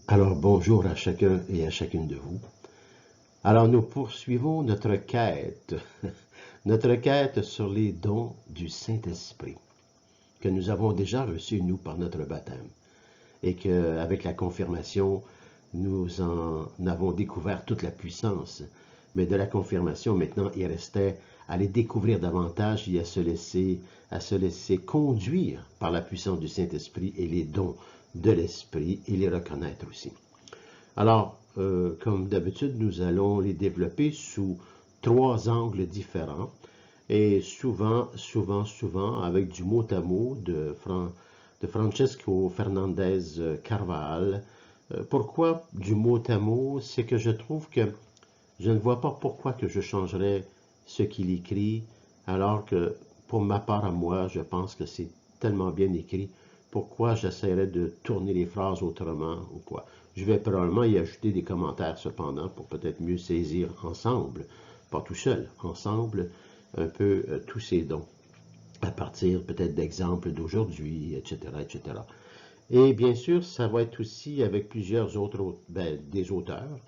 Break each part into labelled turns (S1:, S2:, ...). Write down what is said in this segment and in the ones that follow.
S1: Alors bonjour à chacun et à chacune de vous. Alors nous poursuivons notre quête, notre quête sur les dons du Saint-Esprit que nous avons déjà reçus, nous, par notre baptême. Et qu'avec la confirmation, nous en avons découvert toute la puissance. Mais de la confirmation, maintenant, il restait à les découvrir davantage et à se laisser conduire par la puissance du Saint-Esprit et les dons de l'Esprit et les reconnaître aussi. Alors, comme d'habitude, nous allons les développer sous 3 angles différents et souvent, avec du mot à mot de Francesco Fernandez Carvajal. Pourquoi du mot à mot? C'est que je trouve que je ne vois pas pourquoi que je changerais ce qu'il écrit, alors que pour ma part à moi, je pense que c'est tellement bien écrit. Pourquoi j'essaierais de tourner les phrases autrement ou quoi? Je vais probablement y ajouter des commentaires cependant pour peut-être mieux saisir ensemble, pas tout seul, ensemble, un peu tous ces dons, à partir peut-être d'exemples d'aujourd'hui, etc., etc. Et bien sûr, ça va être aussi avec plusieurs autres, des auteurs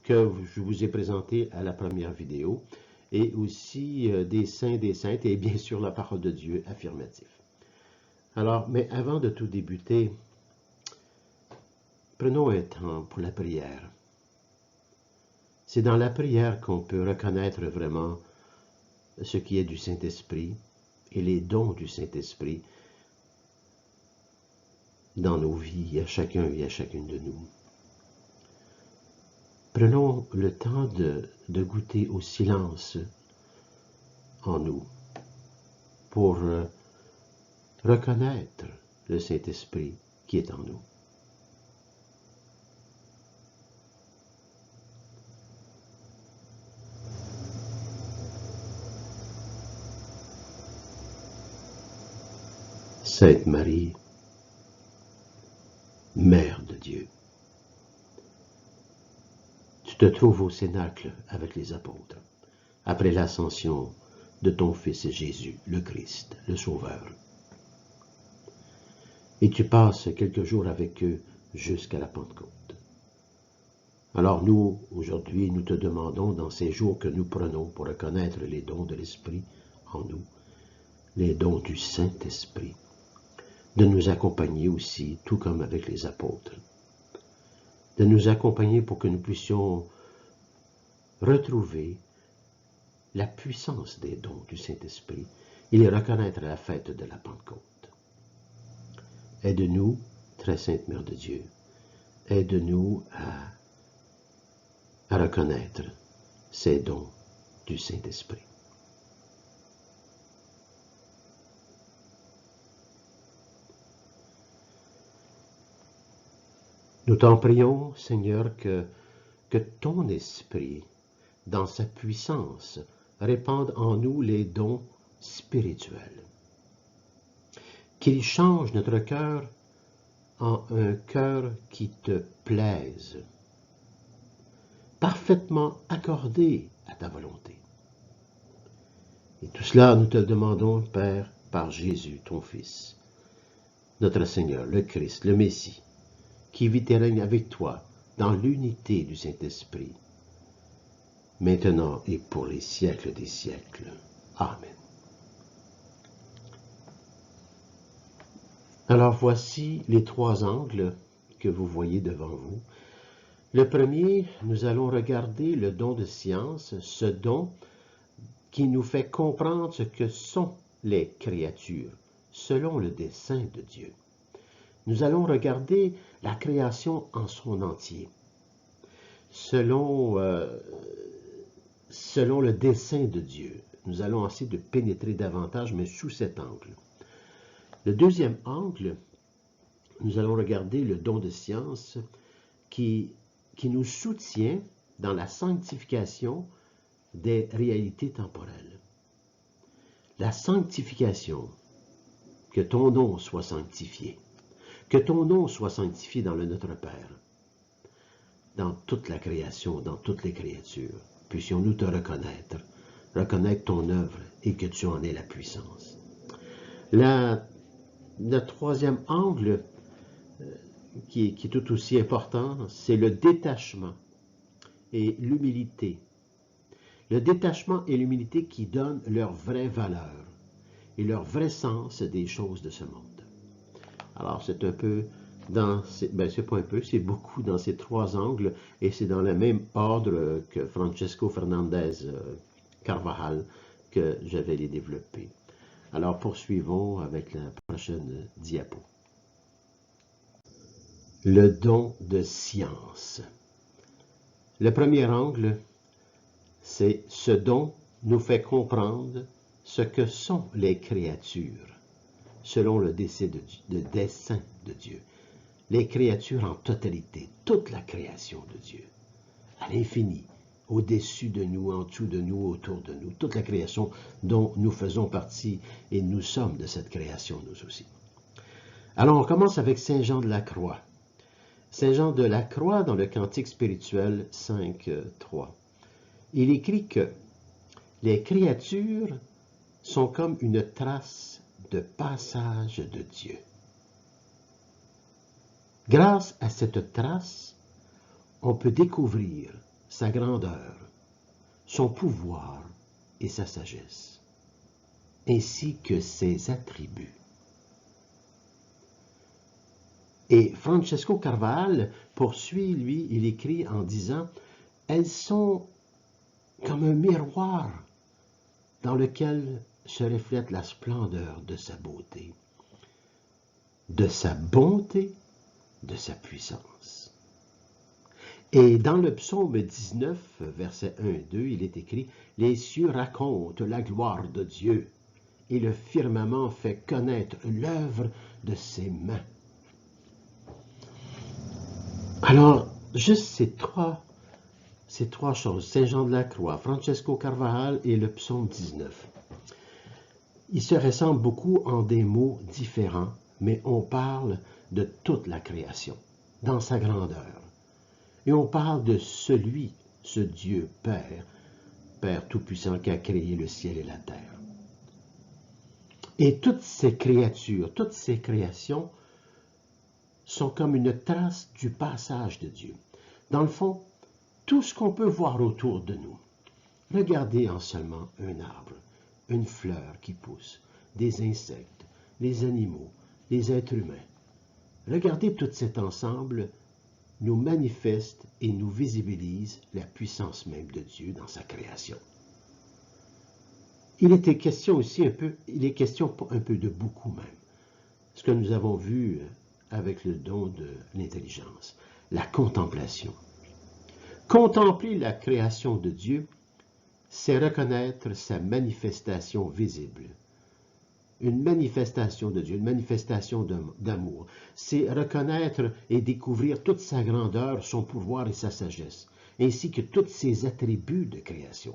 S1: que je vous ai présentés à la première vidéo, et aussi des saints, des saintes, et bien sûr la parole de Dieu affirmative. Alors, mais avant de tout débuter, prenons un temps pour la prière. C'est dans la prière qu'on peut reconnaître vraiment ce qui est du Saint-Esprit et les dons du Saint-Esprit dans nos vies, à chacun et à chacune de nous. Prenons le temps de goûter au silence en nous pour reconnaître le Saint-Esprit qui est en nous. Sainte Marie, Mère de Dieu, tu te trouves au cénacle avec les apôtres, après l'ascension de ton Fils Jésus, le Christ, le Sauveur. Et tu passes quelques jours avec eux jusqu'à la Pentecôte. Alors nous, aujourd'hui, nous te demandons, dans ces jours que nous prenons pour reconnaître les dons de l'Esprit en nous, les dons du Saint-Esprit, de nous accompagner aussi, tout comme avec les apôtres, de nous accompagner pour que nous puissions retrouver la puissance des dons du Saint-Esprit et les reconnaître à la fête de la Pentecôte. Aide-nous, très sainte Mère de Dieu, aide-nous à reconnaître ces dons du Saint-Esprit. Nous t'en prions, Seigneur, que ton Esprit, dans sa puissance, répande en nous les dons spirituels. Qu'il change notre cœur en un cœur qui te plaise, parfaitement accordé à ta volonté. Et tout cela, nous te le demandons, Père, par Jésus, ton Fils, notre Seigneur, le Christ, le Messie, qui vit et règne avec toi dans l'unité du Saint-Esprit, maintenant et pour les siècles des siècles. Amen. Alors voici les 3 angles que vous voyez devant vous. Le premier, nous allons regarder le don de science, ce don qui nous fait comprendre ce que sont les créatures, selon le dessein de Dieu. Nous allons regarder la création en son entier, selon le dessein de Dieu. Nous allons essayer de pénétrer davantage, mais sous cet angle. Le deuxième angle, nous allons regarder le don de science qui nous soutient dans la sanctification des réalités temporelles. La sanctification, que ton nom soit sanctifié, que ton nom soit sanctifié dans le Notre Père, dans toute la création, dans toutes les créatures. Puissions-nous te reconnaître ton œuvre et que tu en aies la puissance. Le troisième angle qui est tout aussi important, c'est le détachement et l'humilité. Le détachement et l'humilité qui donnent leur vraie valeur et leur vrai sens des choses de ce monde. Alors, c'est un peu dans, c'est pas un peu, c'est beaucoup dans ces trois angles, et c'est dans le même ordre que Francesco Fernandez Carvajal que je vais les développer. Alors, poursuivons avec la prochaine diapo. Le don de science. Le premier angle, c'est ce don nous fait comprendre ce que sont les créatures, selon le dessein de Dieu. Les créatures en totalité, toute la création de Dieu, à l'infini, au-dessus de nous, en dessous de nous, autour de nous, toute la création dont nous faisons partie et nous sommes de cette création, nous aussi. Alors, on commence avec Saint Jean de la Croix. Saint Jean de la Croix, dans le Cantique spirituel 5.3, il écrit que les créatures sont comme une trace de passage de Dieu. Grâce à cette trace, on peut découvrir sa grandeur, son pouvoir et sa sagesse, ainsi que ses attributs. Et Francesco Carvajal poursuit, lui, il écrit en disant « Elles sont comme un miroir dans lequel se reflète la splendeur de sa beauté, de sa bonté, de sa puissance. » Et dans le psaume 19, verset 1 et 2, il est écrit « Les cieux racontent la gloire de Dieu, et le firmament fait connaître l'œuvre de ses mains. » Alors, juste ces trois choses, Saint Jean de la Croix, Francesco Carvajal et le psaume 19. Ils se ressemblent beaucoup en des mots différents, mais on parle de toute la création, dans sa grandeur. Et on parle de celui, ce Dieu Père, Père Tout-Puissant qui a créé le ciel et la terre. Et toutes ces créatures, toutes ces créations sont comme une trace du passage de Dieu. Dans le fond, tout ce qu'on peut voir autour de nous. Regardez en seulement un arbre, une fleur qui pousse, des insectes, les animaux, les êtres humains. Regardez tout cet ensemble nous manifeste et nous visibilise la puissance même de Dieu dans sa création. Il est question un peu de beaucoup même. Ce que nous avons vu avec le don de l'intelligence, la contemplation. Contempler la création de Dieu, c'est reconnaître sa manifestation visible. Une manifestation de Dieu, une manifestation d'amour. C'est reconnaître et découvrir toute sa grandeur, son pouvoir et sa sagesse, ainsi que tous ses attributs de création.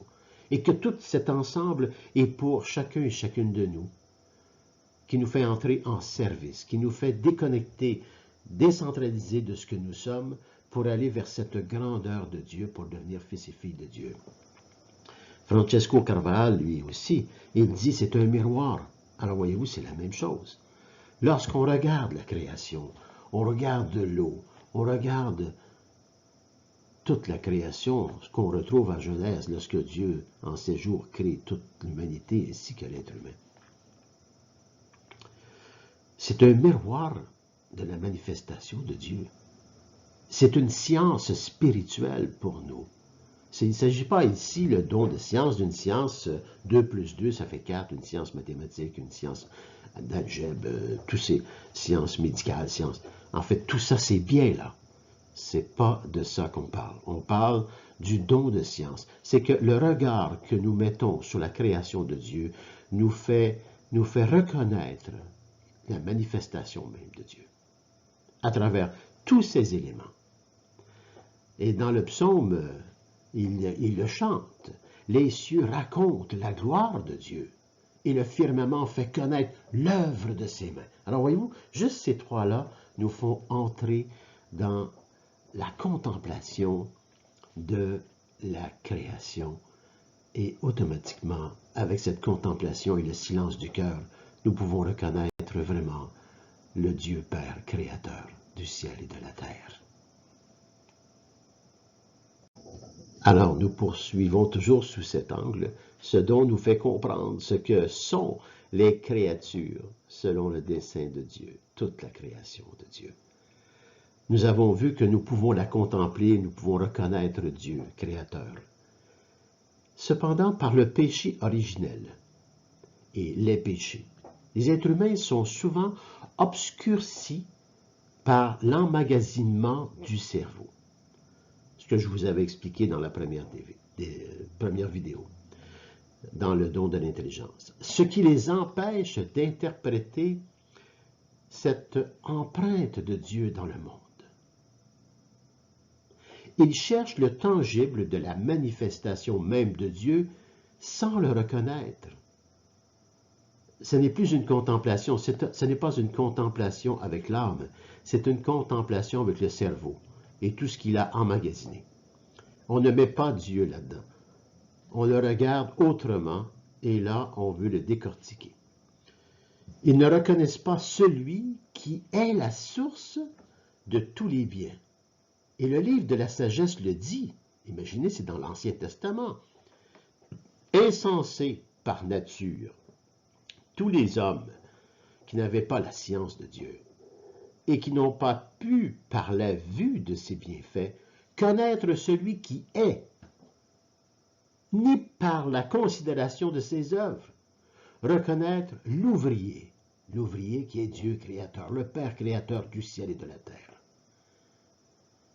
S1: Et que tout cet ensemble est pour chacun et chacune de nous, qui nous fait entrer en service, qui nous fait déconnecter, décentraliser de ce que nous sommes pour aller vers cette grandeur de Dieu, pour devenir fils et filles de Dieu. Francesco Carvajal, lui aussi, il dit c'est un miroir. Alors voyez-vous, c'est la même chose. Lorsqu'on regarde la création, on regarde l'eau, on regarde toute la création, ce qu'on retrouve à Genèse, lorsque Dieu, en 7 jours, crée toute l'humanité ainsi que l'être humain. C'est un miroir de la manifestation de Dieu. C'est une science spirituelle pour nous. Il ne s'agit pas ici, le don de science, d'une science 2 plus 2, ça fait 4, une science mathématique, une science d'algèbre, toutes ces sciences médicales, sciences. En fait, tout ça, c'est bien là. C'est pas de ça qu'on parle. On parle du don de science. C'est que le regard que nous mettons sur la création de Dieu nous fait reconnaître la manifestation même de Dieu, à travers tous ces éléments. Et dans le psaume, il le chante. Les cieux racontent la gloire de Dieu, et le firmament fait connaître l'œuvre de ses mains. Alors voyez-vous, juste ces trois-là nous font entrer dans la contemplation de la création. Et automatiquement, avec cette contemplation et le silence du cœur, nous pouvons reconnaître vraiment le Dieu Père créateur du ciel et de la terre. Alors, nous poursuivons toujours sous cet angle, ce dont nous fait comprendre ce que sont les créatures selon le dessein de Dieu, toute la création de Dieu. Nous avons vu que nous pouvons la contempler, nous pouvons reconnaître Dieu, Créateur. Cependant, par le péché originel et les péchés, les êtres humains sont souvent obscurcis par l'emmagasinement du cerveau. Ce que je vous avais expliqué dans la première vidéo, dans le don de l'intelligence. Ce qui les empêche d'interpréter cette empreinte de Dieu dans le monde. Ils cherchent le tangible de la manifestation même de Dieu sans le reconnaître. Ce n'est plus une contemplation, ce n'est pas une contemplation avec l'âme, c'est une contemplation avec le cerveau et tout ce qu'il a emmagasiné. On ne met pas Dieu là-dedans. On le regarde autrement et là, on veut le décortiquer. Ils ne reconnaissent pas celui qui est la source de tous les biens. Et le livre de la sagesse le dit. Imaginez, c'est dans l'Ancien Testament. Insensés par nature, tous les hommes qui n'avaient pas la science de Dieu et qui n'ont pas pu, par la vue de ses bienfaits, connaître celui qui est, ni par la considération de ses œuvres, reconnaître l'ouvrier qui est Dieu créateur, le Père créateur du ciel et de la terre.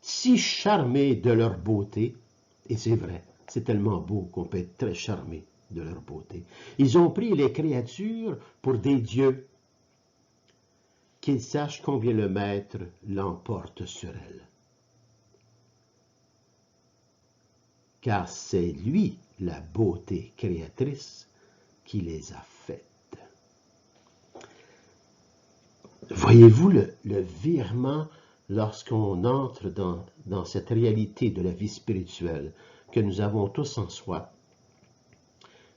S1: Si charmés de leur beauté, et c'est vrai, c'est tellement beau qu'on peut être très charmé de leur beauté, ils ont pris les créatures pour des dieux, qu'ils sachent combien le Maître l'emporte sur elles. Car c'est lui, la beauté créatrice, qui les a faites. Voyez-vous le virement lorsqu'on entre dans cette réalité de la vie spirituelle que nous avons tous en soi?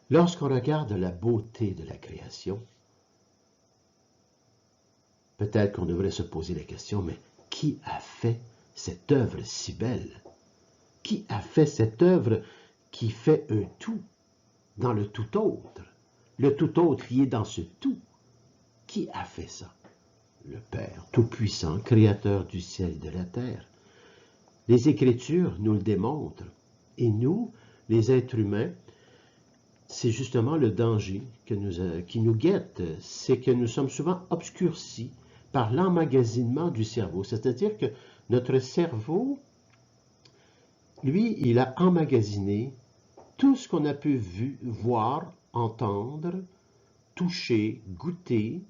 S1: Lorsqu'on regarde la beauté de la création, peut-être qu'on devrait se poser la question, mais qui a fait cette œuvre si belle? Qui a fait cette œuvre qui fait un tout dans le tout autre? Le tout autre lié dans ce tout. Qui a fait ça? Le Père Tout-Puissant, Créateur du ciel et de la terre. Les Écritures nous le démontrent. Et nous, les êtres humains, c'est justement le danger qui nous guette. C'est que nous sommes souvent obscurcis par l'emmagasinement du cerveau. C'est-à-dire que notre cerveau, lui, il a emmagasiné tout ce qu'on a pu voir, entendre, toucher, goûter,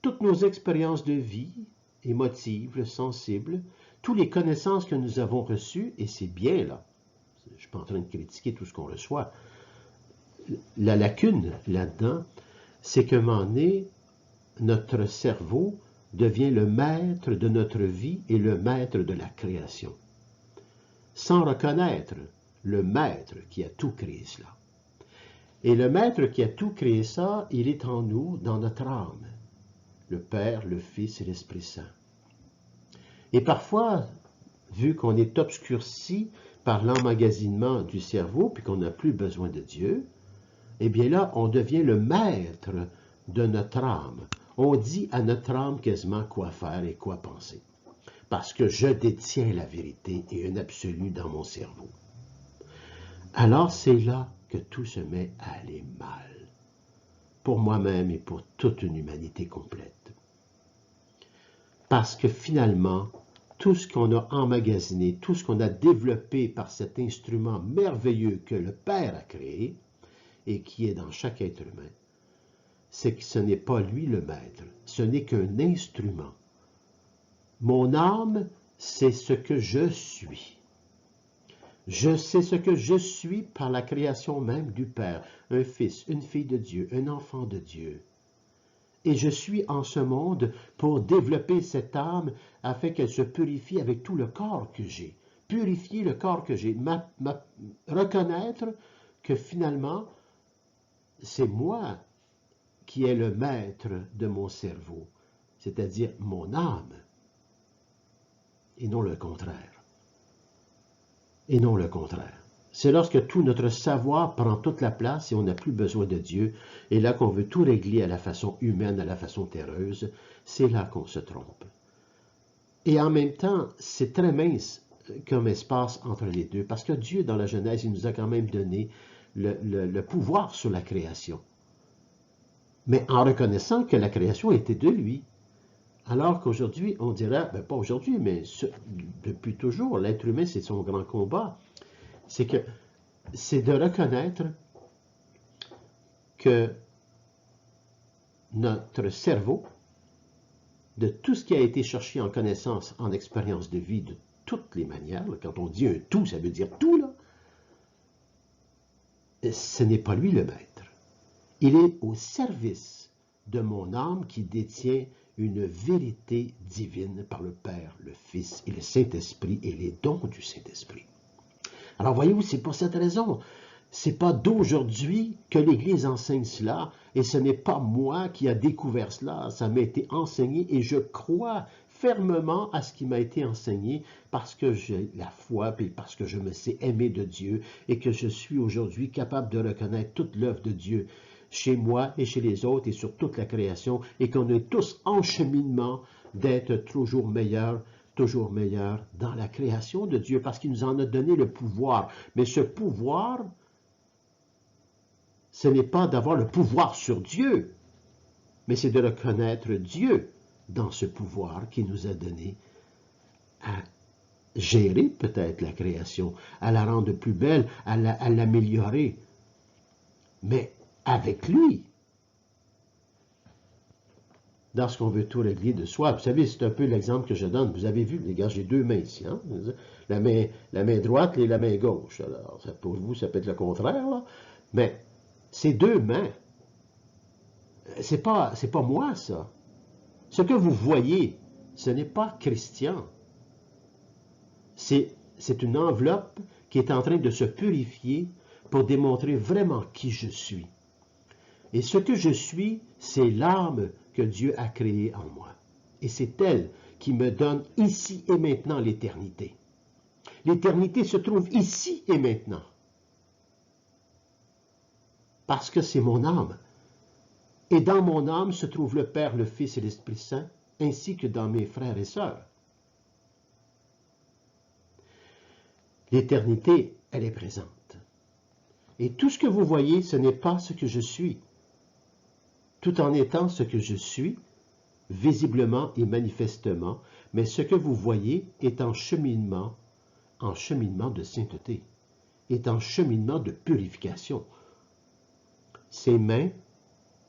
S1: toutes nos expériences de vie, émotives, sensibles, toutes les connaissances que nous avons reçues, et c'est bien là, je ne suis pas en train de critiquer tout ce qu'on reçoit. La lacune là-dedans, c'est qu'à un moment donné, notre cerveau devient le maître de notre vie et le maître de la création, sans reconnaître le maître qui a tout créé cela. Et le maître qui a tout créé ça, il est en nous, dans notre âme, le Père, le Fils et l'Esprit Saint. Et parfois, vu qu'on est obscurci par l'emmagasinement du cerveau, puis qu'on n'a plus besoin de Dieu, eh bien là, on devient le maître de notre âme. On dit à notre âme quasiment quoi faire et quoi penser. Parce que je détiens la vérité et un absolu dans mon cerveau. Alors c'est là que tout se met à aller mal. Pour moi-même et pour toute une humanité complète. Parce que finalement, tout ce qu'on a emmagasiné, tout ce qu'on a développé par cet instrument merveilleux que le Père a créé et qui est dans chaque être humain, c'est que ce n'est pas lui le maître, ce n'est qu'un instrument. Mon âme, c'est ce que je suis. Je sais ce que je suis par la création même du Père, un fils, une fille de Dieu, un enfant de Dieu. Et je suis en ce monde pour développer cette âme afin qu'elle se purifie avec tout le corps que j'ai. Purifier le corps que j'ai, reconnaître que finalement, c'est moi qui est le maître de mon cerveau, c'est-à-dire mon âme. et non le contraire. Et non le contraire. C'est lorsque tout notre savoir prend toute la place et on n'a plus besoin de Dieu, et là qu'on veut tout régler à la façon humaine, à la façon terreuse, c'est là qu'on se trompe. Et en même temps, c'est très mince comme espace entre les deux, parce que Dieu, dans la Genèse, il nous a quand même donné le pouvoir sur la création. Mais en reconnaissant que la création était de lui. Alors qu'aujourd'hui, on dirait, ben pas aujourd'hui, mais depuis toujours, l'être humain, c'est son grand combat. C'est de reconnaître que notre cerveau, de tout ce qui a été cherché en connaissance, en expérience de vie, de toutes les manières, là, quand on dit un tout, ça veut dire tout, là, ce n'est pas lui le maître. Il est au service de mon âme qui détient une vérité divine par le Père, le Fils et le Saint-Esprit et les dons du Saint-Esprit. Alors voyez-vous, c'est pour cette raison, c'est pas d'aujourd'hui que l'Église enseigne cela, et ce n'est pas moi qui a découvert cela, ça m'a été enseigné, et je crois fermement à ce qui m'a été enseigné, parce que j'ai la foi, et parce que je me sais aimer de Dieu, et que je suis aujourd'hui capable de reconnaître toute l'œuvre de Dieu chez moi et chez les autres, et sur toute la création, et qu'on est tous en cheminement d'être toujours meilleurs dans la création de Dieu, parce qu'il nous en a donné le pouvoir. Mais ce pouvoir, ce n'est pas d'avoir le pouvoir sur Dieu, mais c'est de reconnaître Dieu dans ce pouvoir qu'il nous a donné à gérer peut-être la création, à la rendre plus belle, à l'améliorer, mais avec lui. Lorsqu'on veut tout régler de soi. Vous savez, c'est un peu l'exemple que je donne. Vous avez vu, les gars, j'ai deux mains ici. Hein? La main droite et la main gauche. Alors, ça, pour vous, ça peut être le contraire, là. Mais ces deux mains, c'est pas moi, ça. Ce que vous voyez, ce n'est pas Christian. C'est une enveloppe qui est en train de se purifier pour démontrer vraiment qui je suis. Et ce que je suis, c'est l'âme que Dieu a créée en moi. Et c'est elle qui me donne ici et maintenant l'éternité. L'éternité se trouve ici et maintenant. Parce que c'est mon âme. Et dans mon âme se trouve le Père, le Fils et l'Esprit Saint, ainsi que dans mes frères et sœurs. L'éternité, elle est présente. Et tout ce que vous voyez, ce n'est pas ce que je suis. Tout en étant ce que je suis, visiblement et manifestement, mais ce que vous voyez est en cheminement de sainteté, est en cheminement de purification. Ces mains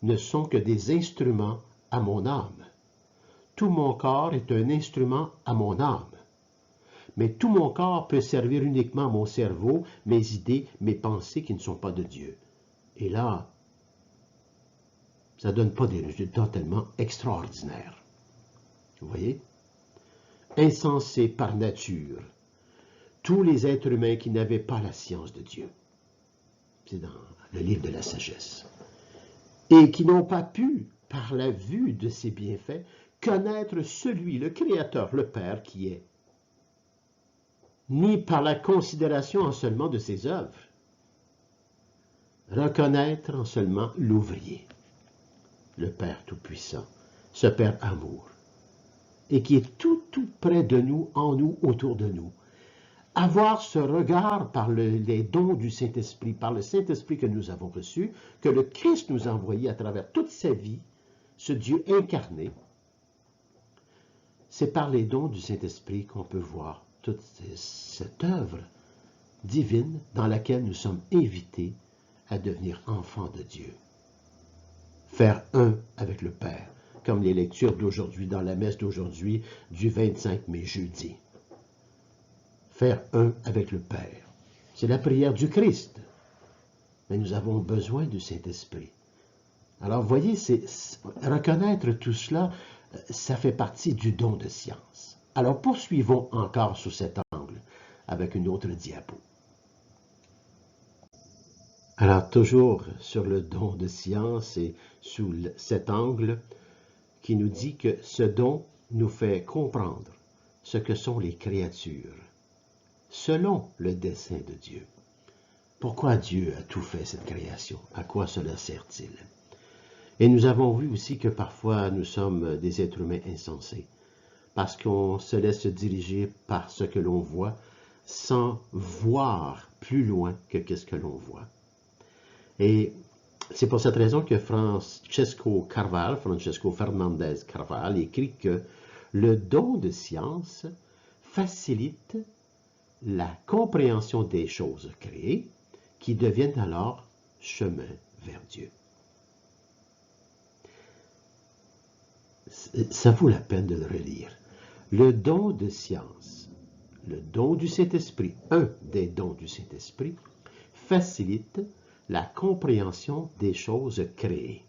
S1: ne sont que des instruments à mon âme. Tout mon corps est un instrument à mon âme. Mais tout mon corps peut servir uniquement à mon cerveau, mes idées, mes pensées qui ne sont pas de Dieu. Et là, ça ne donne pas des résultats tellement extraordinaires. Vous voyez? Insensés par nature, tous les êtres humains qui n'avaient pas la science de Dieu. C'est dans le livre de la sagesse. Et qui n'ont pas pu, par la vue de ses bienfaits, connaître celui, le Créateur, le Père qui est, ni par la considération en seulement de ses œuvres, reconnaître en seulement l'ouvrier, le Père Tout-Puissant, ce Père amour, et qui est tout près de nous, en nous, autour de nous. Avoir ce regard par les dons du Saint-Esprit, par le Saint-Esprit que nous avons reçu, que le Christ nous a envoyé à travers toute sa vie, ce Dieu incarné, c'est par les dons du Saint-Esprit qu'on peut voir toute cette œuvre divine dans laquelle nous sommes invités à devenir enfants de Dieu. Faire un avec le Père, comme les lectures d'aujourd'hui, dans la messe d'aujourd'hui, du 25 mai, jeudi. Faire un avec le Père. C'est la prière du Christ. Mais nous avons besoin du Saint-Esprit. Alors, voyez, reconnaître tout cela, ça fait partie du don de science. Alors, poursuivons encore sous cet angle, avec une autre diapo. Alors, toujours sur le don de science et sous cet angle qui nous dit que ce don nous fait comprendre ce que sont les créatures, selon le dessein de Dieu. Pourquoi Dieu a tout fait, cette création? À quoi cela sert-il? Et nous avons vu aussi que parfois nous sommes des êtres humains insensés, parce qu'on se laisse diriger par ce que l'on voit, sans voir plus loin que ce que l'on voit. Et c'est pour cette raison que Francesco Fernandez Carval écrit que le don de science facilite la compréhension des choses créées qui deviennent alors chemin vers Dieu. Ça vaut la peine de le relire. Le don de science, le don du Saint-Esprit, un des dons du Saint-Esprit, facilite la compréhension des choses créées,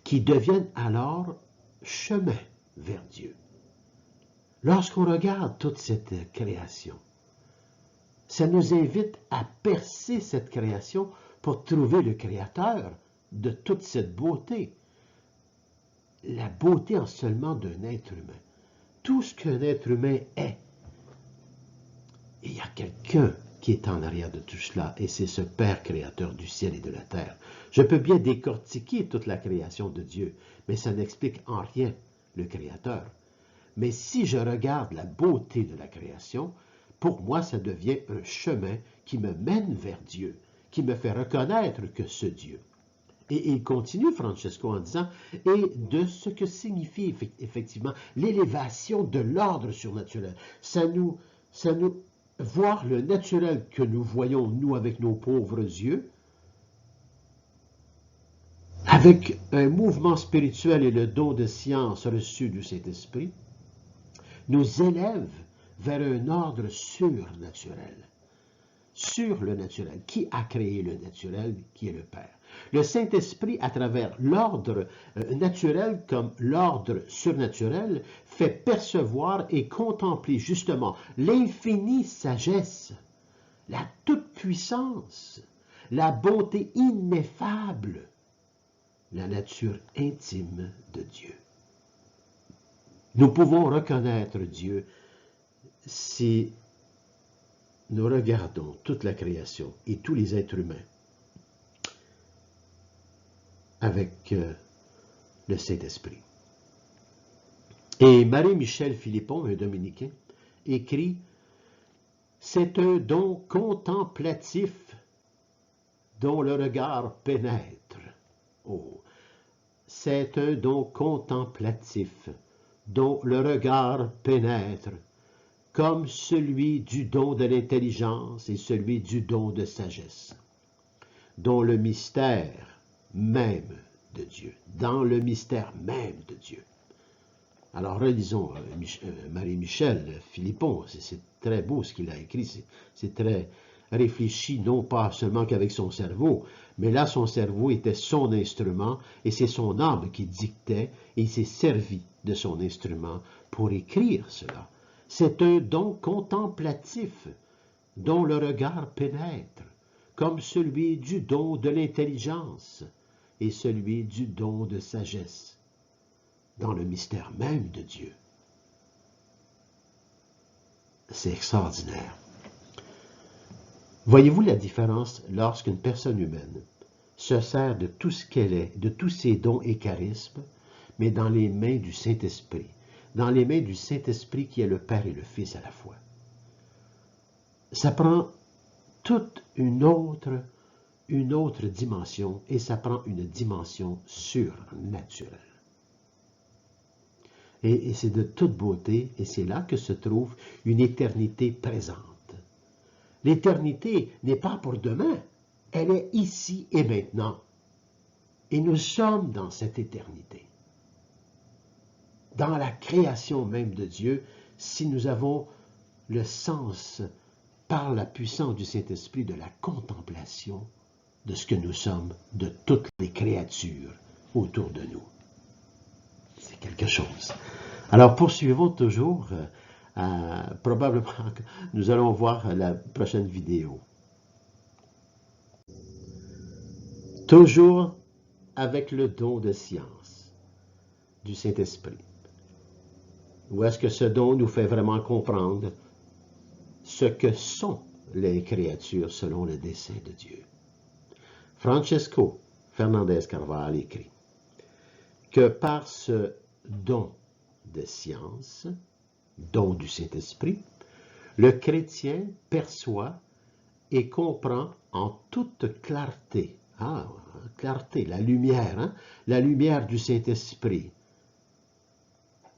S1: qui deviennent alors chemin vers Dieu. Lorsqu'on regarde toute cette création, ça nous invite à percer cette création pour trouver le Créateur de toute cette beauté. La beauté en seulement d'un être humain. Tout ce qu'un être humain est, il y a quelqu'un qui est en arrière de tout cela, et c'est ce Père créateur du ciel et de la terre. Je peux bien décortiquer toute la création de Dieu, mais ça n'explique en rien le Créateur. Mais si je regarde la beauté de la création, pour moi, ça devient un chemin qui me mène vers Dieu, qui me fait reconnaître que ce Dieu. Et il continue, Francesco, en disant, et de ce que signifie effectivement l'élévation de l'ordre surnaturel. Ça nous voir le naturel que nous voyons, nous, avec nos pauvres yeux, avec un mouvement spirituel et le don de science reçu du Saint-Esprit, nous élève vers un ordre surnaturel. Sur le naturel. Qui a créé le naturel? Qui est le Père. Le Saint-Esprit, à travers l'ordre naturel comme l'ordre surnaturel, fait percevoir et contempler justement l'infinie sagesse, la toute-puissance, la bonté ineffable, la nature intime de Dieu. Nous pouvons reconnaître Dieu si nous regardons toute la création et tous les êtres humains avec le Saint-Esprit. Et Marie-Michel Philippon, un dominicain, écrit « C'est un don contemplatif dont le regard pénètre. » Oh, c'est un don contemplatif dont le regard pénètre, comme celui du don de l'intelligence et celui du don de sagesse, dont le mystère même de Dieu, dans le mystère même de Dieu. Alors relisons Marie-Michel Philippon, c'est très beau ce qu'il a écrit, c'est très réfléchi, non pas seulement qu'avec son cerveau, mais là son cerveau était son instrument et c'est son âme qui dictait et il s'est servi de son instrument pour écrire cela. C'est un don contemplatif dont le regard pénètre, comme celui du don de l'intelligence et celui du don de sagesse, dans le mystère même de Dieu. C'est extraordinaire. Voyez-vous la différence lorsqu'une personne humaine se sert de tout ce qu'elle est, de tous ses dons et charismes, mais dans les mains du Saint-Esprit, dans les mains du Saint-Esprit qui est le Père et le Fils à la fois. Ça prend toute une autre dimension et ça prend une dimension surnaturelle. Et c'est de toute beauté et c'est là que se trouve une éternité présente. L'éternité n'est pas pour demain, elle est ici et maintenant. Et nous sommes dans cette éternité. Dans la création même de Dieu, si nous avons le sens, par la puissance du Saint-Esprit, de la contemplation de ce que nous sommes, de toutes les créatures autour de nous. C'est quelque chose. Alors, poursuivons toujours. Probablement, nous allons voir la prochaine vidéo. Toujours avec le don de science du Saint-Esprit. Ou est-ce que ce don nous fait vraiment comprendre ce que sont les créatures selon le dessein de Dieu? Francesco Fernandez Carvajal écrit que par ce don de science, don du Saint-Esprit, le chrétien perçoit et comprend en toute clarté, clarté, la lumière, la lumière du Saint-Esprit.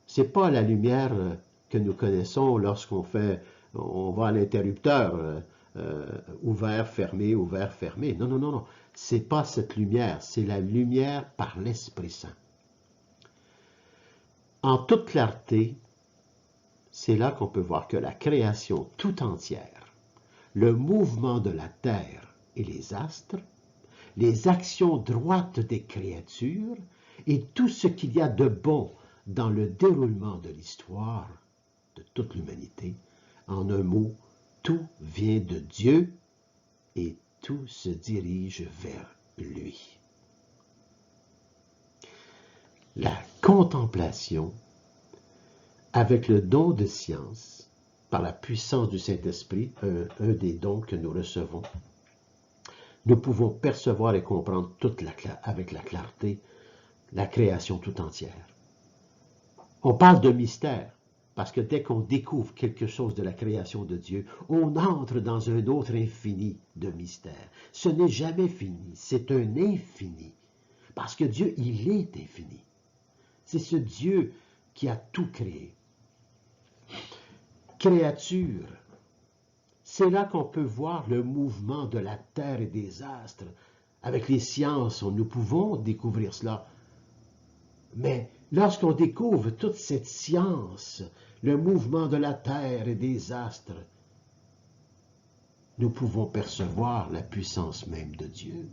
S1: C'est pas la lumière que nous connaissons lorsqu'on va à l'interrupteur, ouvert, fermé, ouvert, fermé. Non, non, non, non. C'est pas cette lumière, c'est la lumière par l'Esprit Saint. En toute clarté, c'est là qu'on peut voir que la création tout entière, le mouvement de la terre et les astres, les actions droites des créatures et tout ce qu'il y a de bon dans le déroulement de l'histoire de toute l'humanité, en un mot, tout vient de Dieu et tout se dirige vers lui. La contemplation, avec le don de science, par la puissance du Saint-Esprit, un des dons que nous recevons, nous pouvons percevoir et comprendre avec la clarté la création tout entière. On parle de mystère, parce que dès qu'on découvre quelque chose de la création de Dieu, on entre dans un autre infini de mystère. Ce n'est jamais fini, c'est un infini, parce que Dieu, il est infini. C'est ce Dieu qui a tout créé. Créature, c'est là qu'on peut voir le mouvement de la terre et des astres. Avec les sciences, nous pouvons découvrir cela. Mais lorsqu'on découvre toute cette science, le mouvement de la terre et des astres, nous pouvons percevoir la puissance même de Dieu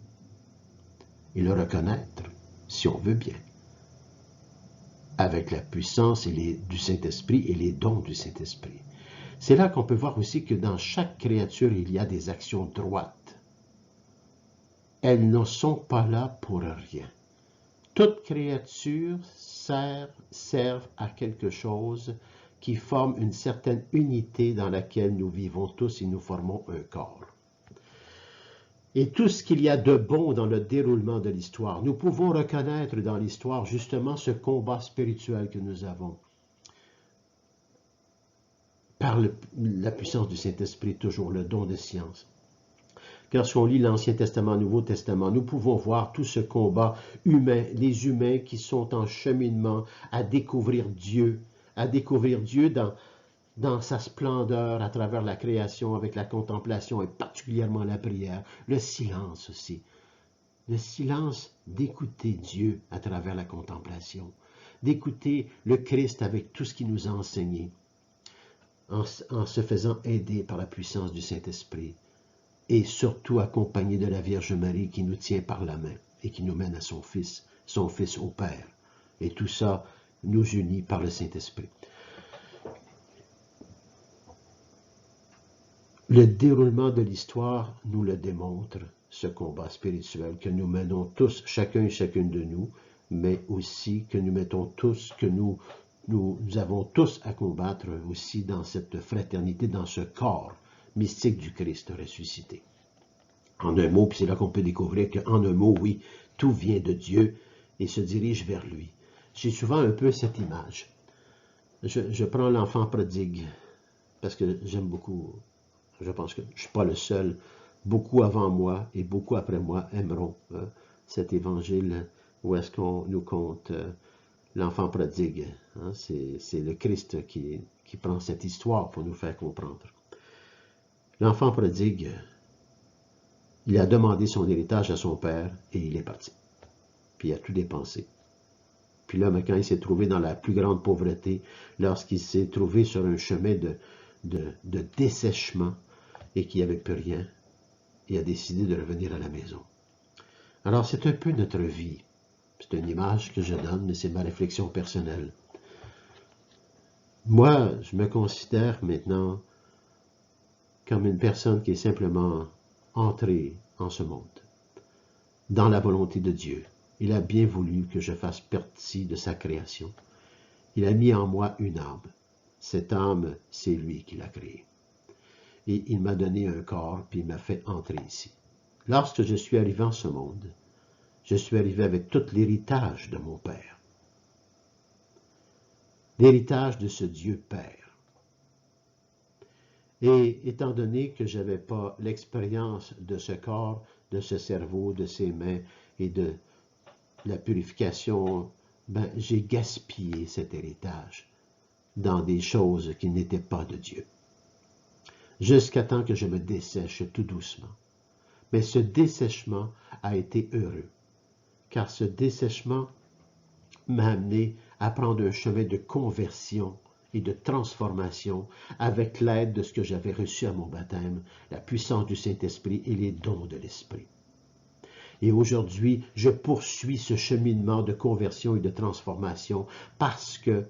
S1: et le reconnaître, si on veut bien, avec la puissance du Saint-Esprit et les dons du Saint-Esprit. C'est là qu'on peut voir aussi que dans chaque créature, il y a des actions droites. Elles ne sont pas là pour rien. Toute créature servent à quelque chose qui forme une certaine unité dans laquelle nous vivons tous et nous formons un corps. Et tout ce qu'il y a de bon dans le déroulement de l'histoire, nous pouvons reconnaître dans l'histoire justement ce combat spirituel que nous avons. Par la puissance du Saint-Esprit, toujours le don de science. Lorsqu'on lit l'Ancien Testament, le Nouveau Testament, nous pouvons voir tout ce combat humain, les humains qui sont en cheminement à découvrir Dieu dans sa splendeur à travers la création, avec la contemplation et particulièrement la prière, le silence aussi. Le silence d'écouter Dieu à travers la contemplation, d'écouter le Christ avec tout ce qu'il nous a enseigné, en se faisant aider par la puissance du Saint-Esprit. Et surtout accompagné de la Vierge Marie qui nous tient par la main et qui nous mène à son Fils au Père. Et tout ça nous unit par le Saint-Esprit. Le déroulement de l'histoire nous le démontre, ce combat spirituel que nous menons tous, chacun et chacune de nous, mais aussi que nous mettons tous, que nous avons tous à combattre aussi dans cette fraternité, dans ce corps mystique du Christ ressuscité. En un mot, puis c'est là qu'on peut découvrir qu'en un mot, oui, tout vient de Dieu et se dirige vers lui. J'ai souvent un peu cette image. Je prends l'enfant prodigue, parce que j'aime beaucoup, je pense que je ne suis pas le seul, beaucoup avant moi et beaucoup après moi aimeront cet évangile où est-ce qu'on nous conte l'enfant prodigue. C'est le Christ qui prend cette histoire pour nous faire comprendre. L'enfant prodigue, il a demandé son héritage à son père et il est parti. Puis il a tout dépensé. Puis là, quand il s'est trouvé dans la plus grande pauvreté, lorsqu'il s'est trouvé sur un chemin de dessèchement et qu'il n'y avait plus rien, il a décidé de revenir à la maison. Alors c'est un peu notre vie. C'est une image que je donne, mais c'est ma réflexion personnelle. Moi, je me considère maintenant comme une personne qui est simplement entrée en ce monde, dans la volonté de Dieu. Il a bien voulu que je fasse partie de sa création. Il a mis en moi une âme. Cette âme, c'est lui qui l'a créée. Et il m'a donné un corps, puis il m'a fait entrer ici. Lorsque je suis arrivé en ce monde, je suis arrivé avec tout l'héritage de mon Père. L'héritage de ce Dieu Père. Et étant donné que je n'avais pas l'expérience de ce corps, de ce cerveau, de ses mains et de la purification, j'ai gaspillé cet héritage dans des choses qui n'étaient pas de Dieu. Jusqu'à temps que je me dessèche tout doucement. Mais ce dessèchement a été heureux, car ce dessèchement m'a amené à prendre un chemin de conversion et de transformation avec l'aide de ce que j'avais reçu à mon baptême, la puissance du Saint-Esprit et les dons de l'Esprit. Et aujourd'hui, je poursuis ce cheminement de conversion et de transformation parce que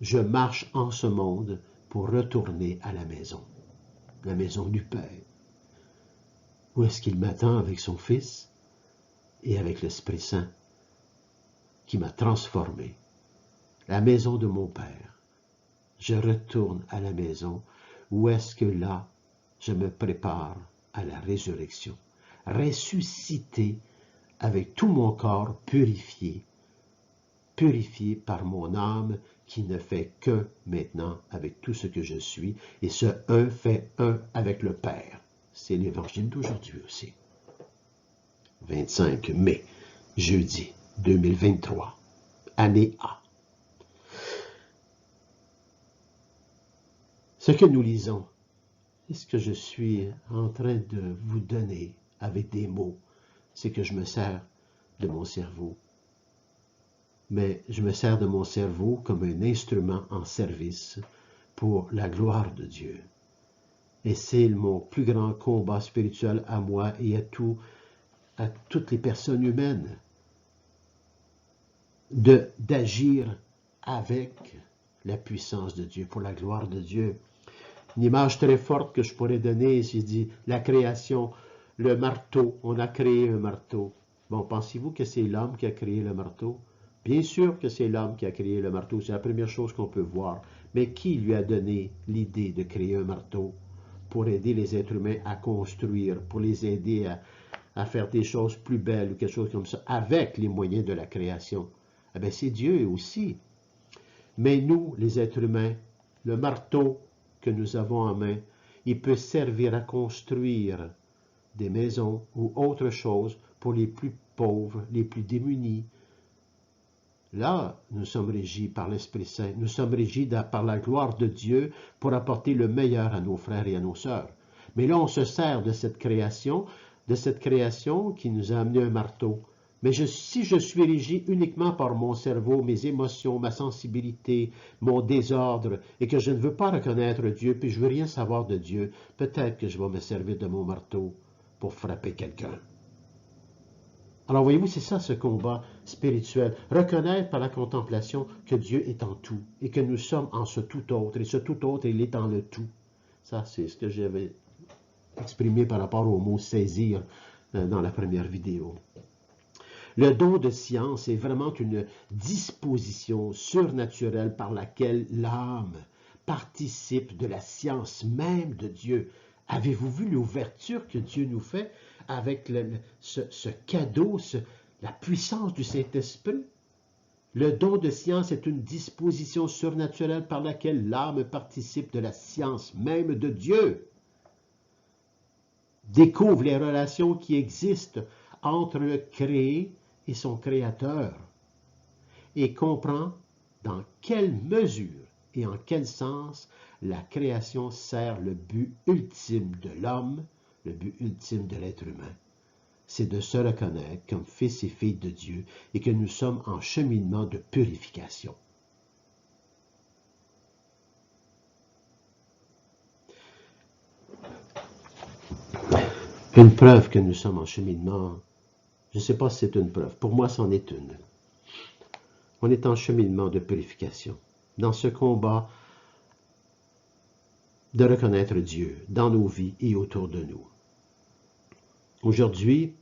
S1: je marche en ce monde pour retourner à la maison du Père. Où est-ce qu'il m'attend avec son Fils et avec l'Esprit Saint qui m'a transformé? La maison de mon Père. Je retourne à la maison. Où est-ce que là, je me prépare à la résurrection? Ressuscité avec tout mon corps purifié par mon âme qui ne fait qu'un maintenant avec tout ce que je suis, et ce un fait un avec le Père. C'est l'évangile d'aujourd'hui aussi. 25 mai, jeudi 2023, année A. Ce que nous lisons, et ce que je suis en train de vous donner avec des mots, c'est que je me sers de mon cerveau. Mais je me sers de mon cerveau comme un instrument en service pour la gloire de Dieu. Et c'est mon plus grand combat spirituel à moi et à toutes les personnes humaines, d'agir avec la puissance de Dieu, pour la gloire de Dieu. Une image très forte que je pourrais donner, j'ai dit, la création, le marteau, on a créé un marteau. Bon, pensez-vous que c'est l'homme qui a créé le marteau? Bien sûr que c'est l'homme qui a créé le marteau, c'est la première chose qu'on peut voir. Mais qui lui a donné l'idée de créer un marteau pour aider les êtres humains à construire, pour les aider à faire des choses plus belles ou quelque chose comme ça, avec les moyens de la création? Eh bien, c'est Dieu aussi. Mais nous, les êtres humains, le marteau que nous avons en main, il peut servir à construire des maisons ou autre chose pour les plus pauvres, les plus démunis. Là, nous sommes régis par l'Esprit Saint. Nous sommes régis par la gloire de Dieu pour apporter le meilleur à nos frères et à nos sœurs. Mais là, on se sert de cette création qui nous a amené un marteau. Mais si je suis régi uniquement par mon cerveau, mes émotions, ma sensibilité, mon désordre, et que je ne veux pas reconnaître Dieu, puis je ne veux rien savoir de Dieu, peut-être que je vais me servir de mon marteau pour frapper quelqu'un. Alors voyez-vous, c'est ça ce combat spirituel. Reconnaître par la contemplation que Dieu est en tout et que nous sommes en ce tout autre. Et ce tout autre, il est en le tout. Ça, c'est ce que j'avais exprimé par rapport au mot « saisir » dans la première vidéo. Le don de science est vraiment une disposition surnaturelle par laquelle l'âme participe de la science même de Dieu. Avez-vous vu l'ouverture que Dieu nous fait avec ce cadeau, la puissance du Saint-Esprit? Le don de science est une disposition surnaturelle par laquelle l'âme participe de la science même de Dieu. Découvre les relations qui existent entre le créé et son créateur et comprend dans quelle mesure et en quel sens la création sert le but ultime de l'homme, le but ultime de l'être humain. C'est de se reconnaître comme fils et filles de Dieu et que nous sommes en cheminement de purification. Une preuve que nous sommes en cheminement, je ne sais pas si c'est une preuve, pour moi c'en est une. On est en cheminement de purification, dans ce combat de reconnaître Dieu dans nos vies et autour de nous. Aujourd'hui,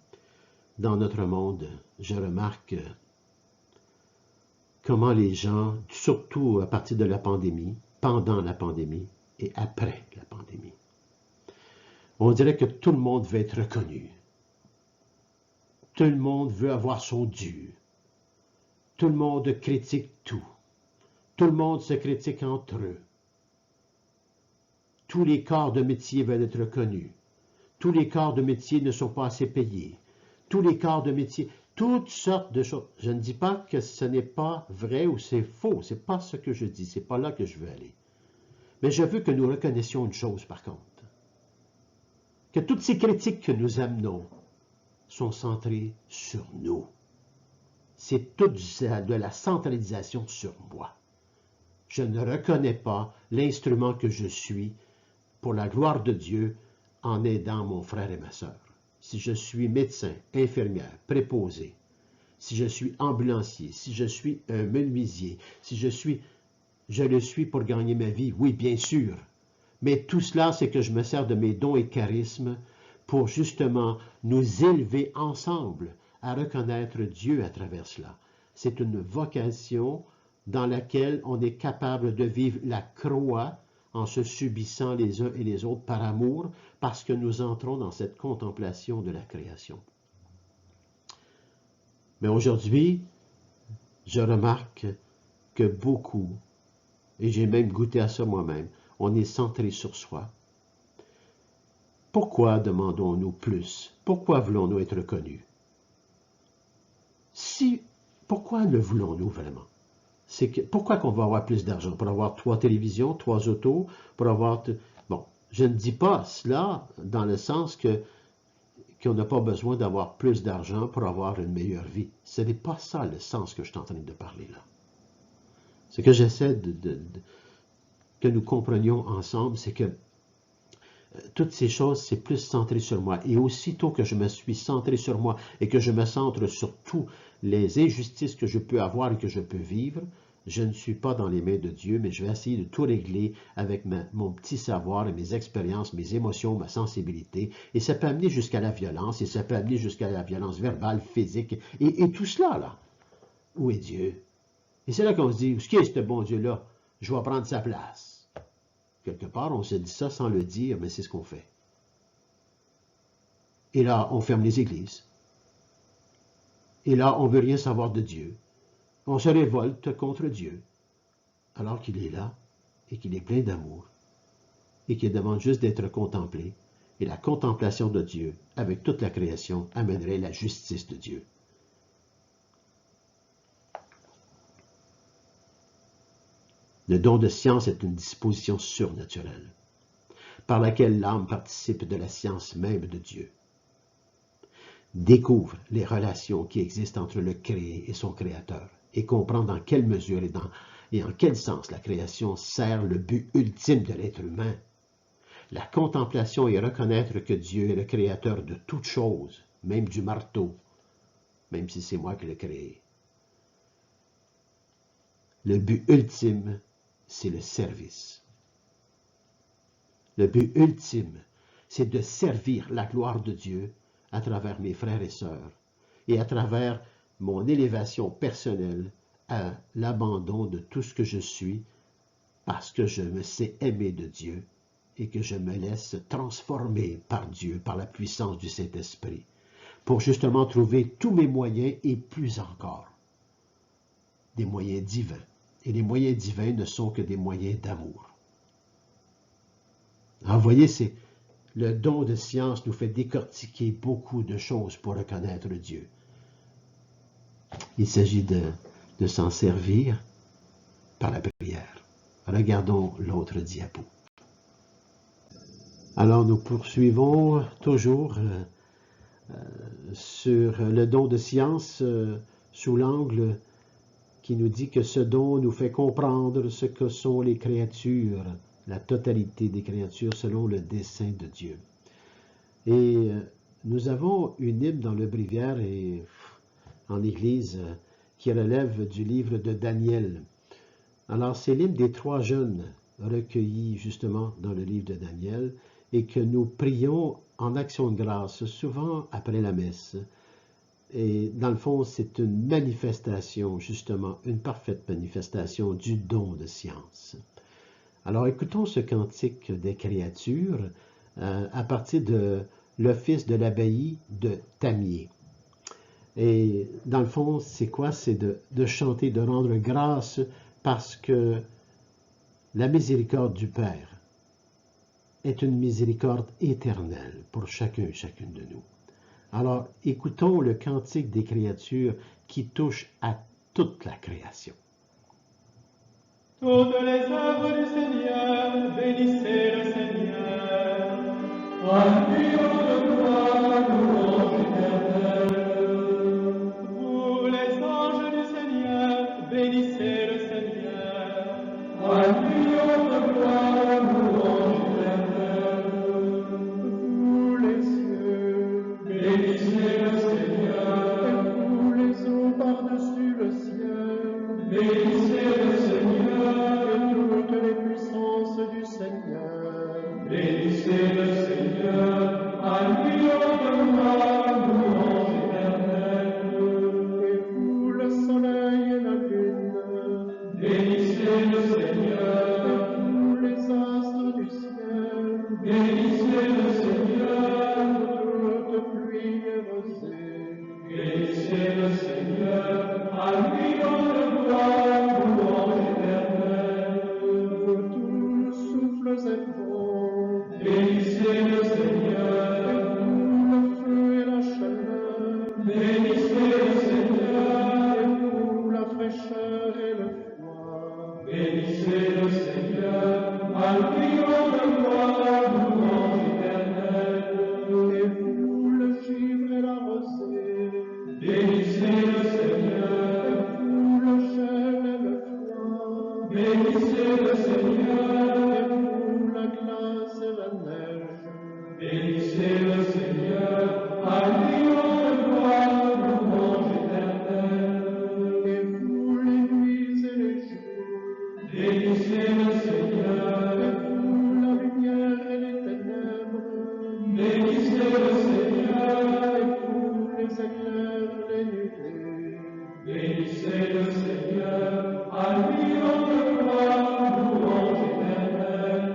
S1: dans notre monde, je remarque comment les gens, surtout à partir de la pandémie, pendant la pandémie et après la pandémie, on dirait que tout le monde veut être reconnu. Tout le monde veut avoir son dû. Tout le monde critique tout. Tout le monde se critique entre eux. Tous les corps de métier veulent être reconnus. Tous les corps de métier ne sont pas assez payés. Tous les corps de métier, toutes sortes de choses. Je ne dis pas que ce n'est pas vrai ou c'est faux. Ce n'est pas ce que je dis. Ce n'est pas là que je veux aller. Mais je veux que nous reconnaissions une chose, par contre. Que toutes ces critiques que nous amenons sont centrées sur nous. C'est toute de la centralisation sur moi. Je ne reconnais pas l'instrument que je suis pour la gloire de Dieu en aidant mon frère et ma sœur. Si je suis médecin, infirmière, préposé, si je suis ambulancier, si je suis un menuisier, si je le suis pour gagner ma vie, oui, bien sûr. Mais tout cela, c'est que je me sers de mes dons et charismes pour justement nous élever ensemble à reconnaître Dieu à travers cela. C'est une vocation dans laquelle on est capable de vivre la croix en se subissant les uns et les autres par amour, parce que nous entrons dans cette contemplation de la création. Mais aujourd'hui, je remarque que beaucoup, et j'ai même goûté à ça moi-même, on est centré sur soi. Pourquoi demandons-nous plus? Pourquoi voulons-nous être reconnus? Pourquoi le voulons-nous vraiment? Pourquoi qu'on va avoir plus d'argent? Pour avoir 3 télévisions, 3 autos, pour avoir... Bon, je ne dis pas cela dans le sens qu'on n'a pas besoin d'avoir plus d'argent pour avoir une meilleure vie. Ce n'est pas ça le sens que je suis en train de parler là. Ce que j'essaie que nous comprenions ensemble, c'est que toutes ces choses, c'est plus centré sur moi. Et aussitôt que je me suis centré sur moi et que je me centre sur toutes les injustices que je peux avoir et que je peux vivre, je ne suis pas dans les mains de Dieu, mais je vais essayer de tout régler avec mon petit savoir et mes expériences, mes émotions, ma sensibilité. Et ça peut amener jusqu'à la violence, et ça peut amener jusqu'à la violence verbale, physique, et tout cela, là. Où est Dieu? Et c'est là qu'on se dit, qui est ce bon Dieu-là? Je vais prendre sa place. Quelque part, on se dit ça sans le dire, mais c'est ce qu'on fait. Et là, on ferme les églises. Et là, on ne veut rien savoir de Dieu. On se révolte contre Dieu, alors qu'il est là, et qu'il est plein d'amour, et qu'il demande juste d'être contemplé. Et la contemplation de Dieu, avec toute la création, amènerait la justice de Dieu. Le don de science est une disposition surnaturelle, par laquelle l'âme participe de la science même de Dieu. Découvre les relations qui existent entre le créé et son créateur, et comprend dans quelle mesure et en quel sens la création sert le but ultime de l'être humain. La contemplation est reconnaître que Dieu est le créateur de toutes choses, même du marteau, même si c'est moi qui l'ai créé. Le but ultime, c'est le service. Le but ultime, c'est de servir la gloire de Dieu à travers mes frères et sœurs et à travers mon élévation personnelle à l'abandon de tout ce que je suis parce que je me sais aimer de Dieu et que je me laisse transformer par Dieu, par la puissance du Saint-Esprit, pour justement trouver tous mes moyens et plus encore, des moyens divins. Et les moyens divins ne sont que des moyens d'amour. Alors, vous voyez, le don de science nous fait décortiquer beaucoup de choses pour reconnaître Dieu. Il s'agit de s'en servir par la prière. Regardons l'autre diapo. Alors, nous poursuivons toujours sur le don de science sous l'angle qui nous dit que ce don nous fait comprendre ce que sont les créatures, la totalité des créatures selon le dessein de Dieu. Et nous avons une hymne dans le bréviaire et en Église qui relève du livre de Daniel. Alors, c'est l'hymne des 3 jeunes recueillis justement dans le livre de Daniel et que nous prions en action de grâce, souvent après la messe. Et dans le fond, c'est une manifestation, justement, une parfaite manifestation du don de science. Alors écoutons ce cantique des créatures à partir de l'office de l'abbaye de Tamier. Et dans le fond, c'est quoi? C'est de chanter, de rendre grâce parce que la miséricorde du Père est une miséricorde éternelle pour chacun et chacune de nous. Alors, écoutons le cantique des créatures qui touche à toute la création.
S2: Toutes les œuvres du Seigneur, bénissez le Seigneur. À lui de gloire, louange éternelle. Vous les anges du Seigneur, bénissez le Seigneur. À lui de gloire, louange éternelle. Vous les cieux, bénissez le Seigneur. Et vous les eaux par-dessus le ciel, bénissez le Seigneur. Et toutes les puissances du Seigneur, bénissez le Seigneur. À lui de gloire, louange éternelle. Et vous le soleil et la lune, bénissez le Seigneur. Et vous les astres du ciel, bénissez le Seigneur. Toute pluie et rosée, bénissez le Seigneur. À lui de gloire, louange éternelle. Vous tous souffles et vents, bénissez le Seigneur. Et vous le feu et la chaleur, bénissez le Seigneur. Et vous la fraîcheur et le froid, bénissez le Seigneur. À lui de gloire, louange éternelle. Et vous le givre et la rosée, bénissez le Seigneur. Et vous le gel et le froid, bénissez le Seigneur. Et vous la glace et la neige, bénissez le Seigneur. À lui de gloire, louange éternelle. Et vous les nuits et les jours, bénissez le Seigneur. Et vous la lumière et les ténèbres, bénissez le Seigneur. Et vous les éclairs, les nuées, bénissez le Seigneur. À lui de gloire, louange éternelle.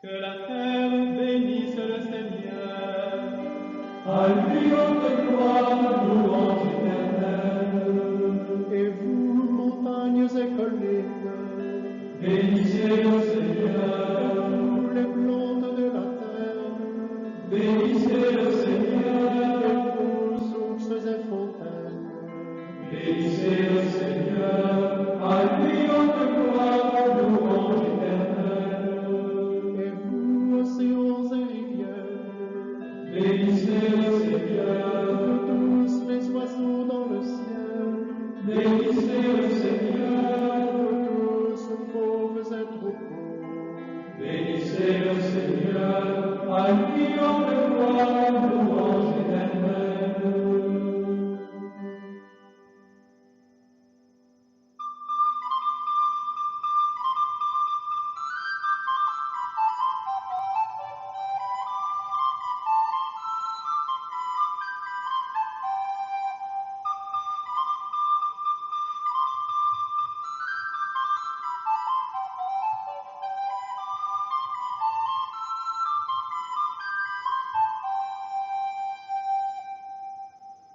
S2: Que la terre bénisse le Seigneur. À lui de gloire, louange éternelle. Et vous, montagnes et collines, bénissez le Seigneur. Et vous, les plantes de la terre, bénissez le Seigneur. Et vous, sources et fontaines, bénissez le Seigneur. À lui de gloire, louange éternelle. Et vous, océans et rivières, bénissez le Seigneur. Vous tous les oiseaux dans le ciel, bénissez le Seigneur. Vous tous, fauves et troupeaux, bénissez le Seigneur. À lui de gloire, louange éternelle.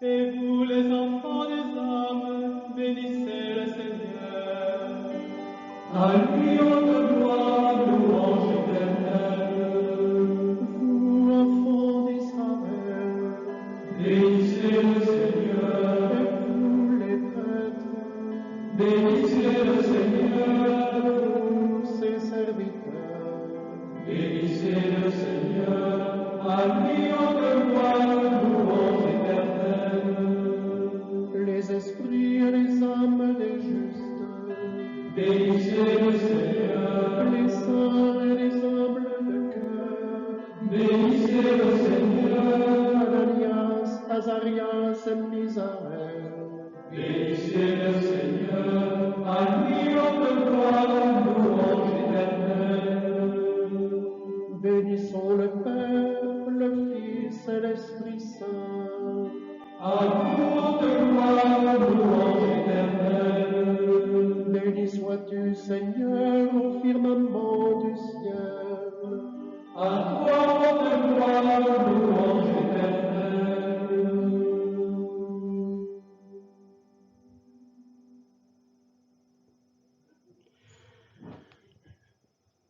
S2: Et vous, les enfants des hommes, bénissez le Seigneur. À lui de gloire, louange éternelle. Vous, enfants d'Israël, bénissez le Seigneur.
S3: Bénissons le Père, le Fils et l'Esprit Saint.
S2: Amour de gloire, louange éternelle.
S3: Béni sois-tu, Seigneur, au firmament du ciel.
S2: À toi de gloire, louange éternelle.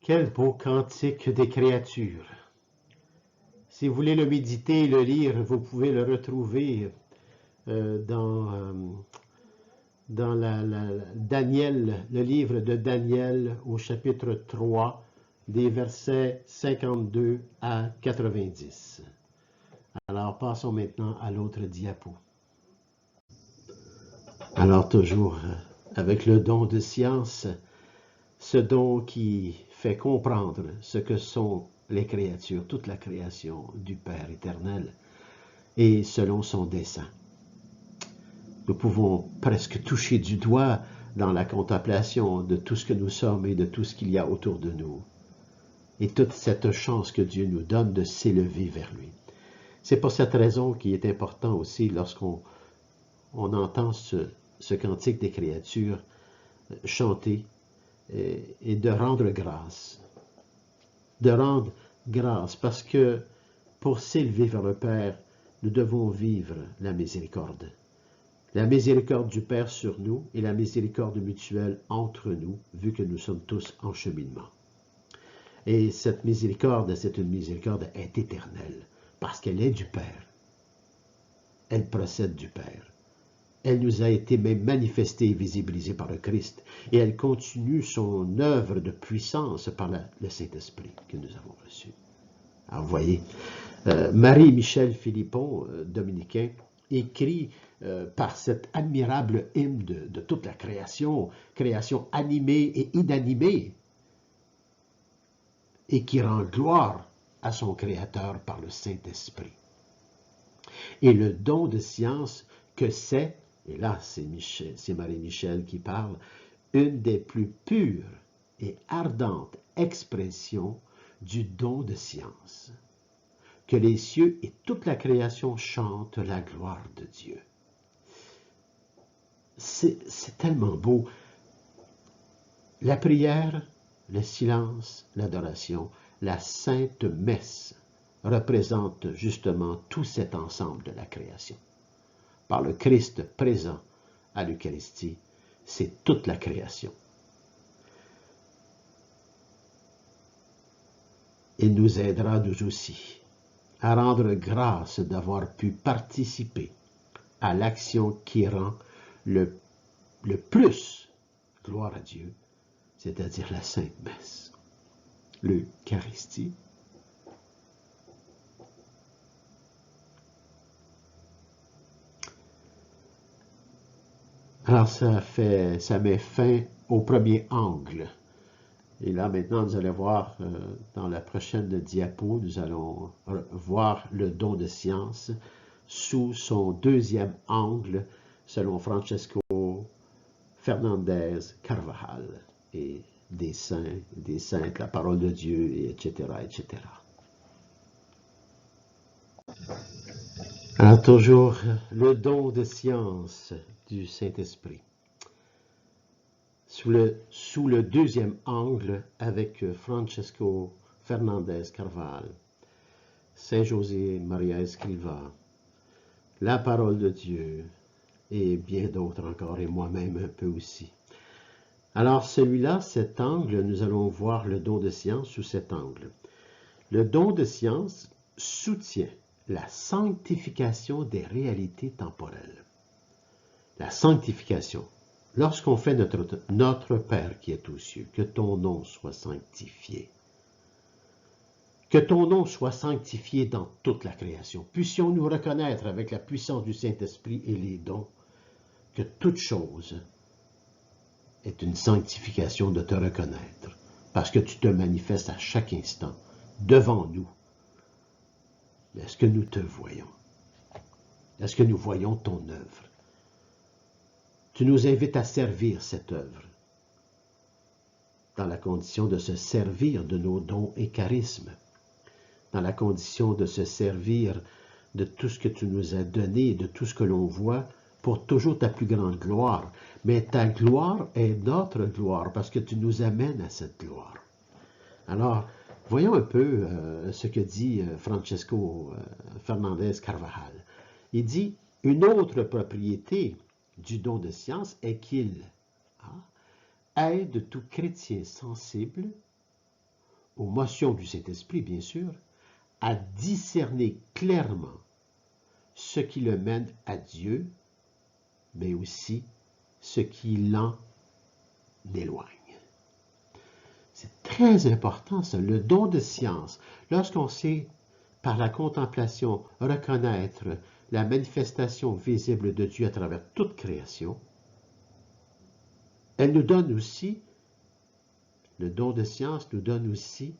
S1: Quel beau cantique des créatures! Si vous voulez le méditer et le lire, vous pouvez le retrouver dans Daniel, le livre de Daniel au chapitre 3, des versets 52 à 90. Alors, passons maintenant à l'autre diapo. Alors, toujours avec le don de science, ce don qui fait comprendre ce que sont les créatures, toute la création du Père éternel, et selon son dessein. Nous pouvons presque toucher du doigt dans la contemplation de tout ce que nous sommes et de tout ce qu'il y a autour de nous. Et toute cette chance que Dieu nous donne de s'élever vers lui. C'est pour cette raison qu'il est important aussi, lorsqu'on entend ce cantique des créatures chanter, et de rendre grâce. De rendre grâce, parce que pour s'élever vers le Père, nous devons vivre la miséricorde. La miséricorde du Père sur nous et la miséricorde mutuelle entre nous, vu que nous sommes tous en cheminement. Et cette miséricorde est une miséricorde éternelle, parce qu'elle est du Père. Elle procède du Père. Elle nous a été même manifestée et visibilisée par le Christ, et elle continue son œuvre de puissance par le Saint-Esprit que nous avons reçu. Alors, vous voyez, Marie-Michel Philippon, dominicain, écrit par cet admirable hymne de toute la création, création animée et inanimée, et qui rend gloire à son Créateur par le Saint-Esprit. Et le don de science que c'est, et là c'est Marie-Michel qui parle, une des plus pures et ardentes expressions du don de science. Que les cieux et toute la création chantent la gloire de Dieu. C'est tellement beau. La prière, le silence, l'adoration, la sainte messe représente justement tout cet ensemble de la création. Par le Christ présent à l'Eucharistie, c'est toute la création. Il nous aidera nous aussi à rendre grâce d'avoir pu participer à l'action qui rend le plus gloire à Dieu, c'est-à-dire la Sainte Messe, l'Eucharistie. Alors ça met fin au premier angle. Et là maintenant nous allons voir dans la prochaine diapo, nous allons voir le don de science sous son deuxième angle, selon Francesco Fernandez Carvajal, et des saints, des saintes, la parole de Dieu, et etc., etc. Alors toujours le don de science du Saint-Esprit. Sous le deuxième angle avec Francesco Fernandez Carvajal, Saint José Maria Escrivá, la parole de Dieu, et bien d'autres encore, et moi-même un peu aussi. Alors celui-là, cet angle, nous allons voir le don de science sous cet angle. Le don de science soutient la sanctification des réalités temporelles. La sanctification. Lorsqu'on fait notre Père qui est aux cieux, que ton nom soit sanctifié. Que ton nom soit sanctifié dans toute la création. Puissions-nous reconnaître avec la puissance du Saint-Esprit et les dons que toute chose est une sanctification de te reconnaître, parce que tu te manifestes à chaque instant devant nous. Est-ce que nous te voyons? Est-ce que nous voyons ton œuvre? Tu nous invites à servir cette œuvre, dans la condition de se servir de nos dons et charismes, dans la condition de se servir de tout ce que tu nous as donné, de tout ce que l'on voit, pour toujours ta plus grande gloire. Mais ta gloire est notre gloire, parce que tu nous amènes à cette gloire. Alors, voyons un peu ce que dit Francesco Fernandez Carvajal. Il dit, une autre propriété du don de science est qu'il aide tout chrétien sensible aux motions du Saint-Esprit, bien sûr, à discerner clairement ce qui le mène à Dieu, mais aussi ce qui l'en éloigne. C'est très important, ça, le don de science. Lorsqu'on sait, par la contemplation, reconnaître la manifestation visible de Dieu à travers toute création, elle nous donne aussi, le don de science nous donne aussi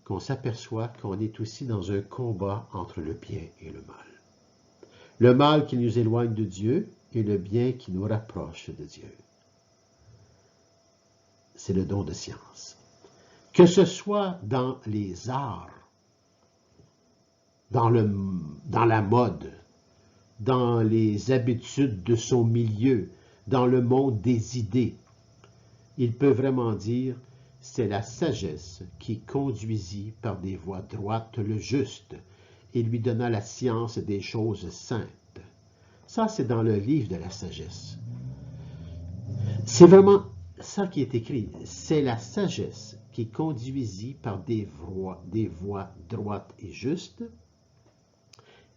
S1: qu'on s'aperçoit qu'on est aussi dans un combat entre le bien et le mal. Le mal qui nous éloigne de Dieu et le bien qui nous rapproche de Dieu. C'est le don de science. Que ce soit dans les arts, dans la mode, dans les habitudes de son milieu, dans le monde des idées, il peut vraiment dire, c'est la sagesse qui conduisit par des voies droites le juste et lui donna la science des choses saintes. Ça, c'est dans le livre de la sagesse. C'est vraiment ça qui est écrit. C'est la sagesse qui conduisit par des voies droites et justes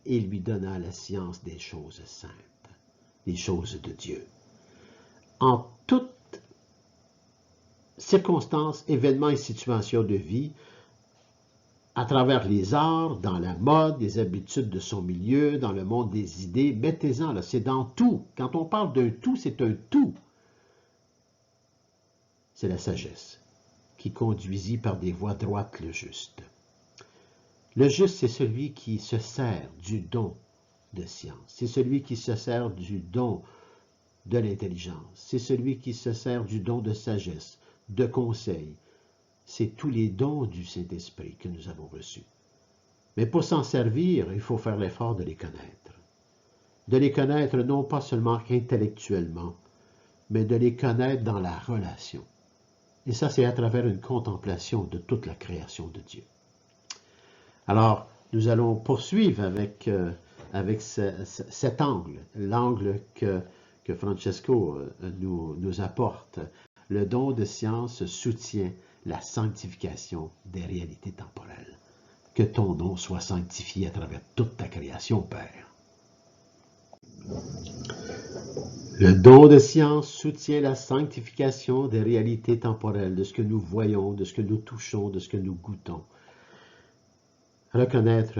S1: et lui donna la science des choses saintes, des choses de Dieu. En toutes circonstances, événements et situations de vie, à travers les arts, dans la mode, les habitudes de son milieu, dans le monde des idées, mettez-en là, c'est dans tout. Quand on parle d'un tout, c'est un tout. C'est la sagesse qui conduisit par des voies droites le juste. Le juste, c'est celui qui se sert du don de science. C'est celui qui se sert du don de l'intelligence. C'est celui qui se sert du don de sagesse, de conseil. C'est tous les dons du Saint-Esprit que nous avons reçus. Mais pour s'en servir, il faut faire l'effort de les connaître. De les connaître non pas seulement intellectuellement, mais de les connaître dans la relation. Et ça, c'est à travers une contemplation de toute la création de Dieu. Alors, nous allons poursuivre avec cet angle, l'angle que Francesco nous apporte. Le don de science soutient la sanctification des réalités temporelles. Que ton nom soit sanctifié à travers toute ta création, Père. Le don de science soutient la sanctification des réalités temporelles, de ce que nous voyons, de ce que nous touchons, de ce que nous goûtons. Reconnaître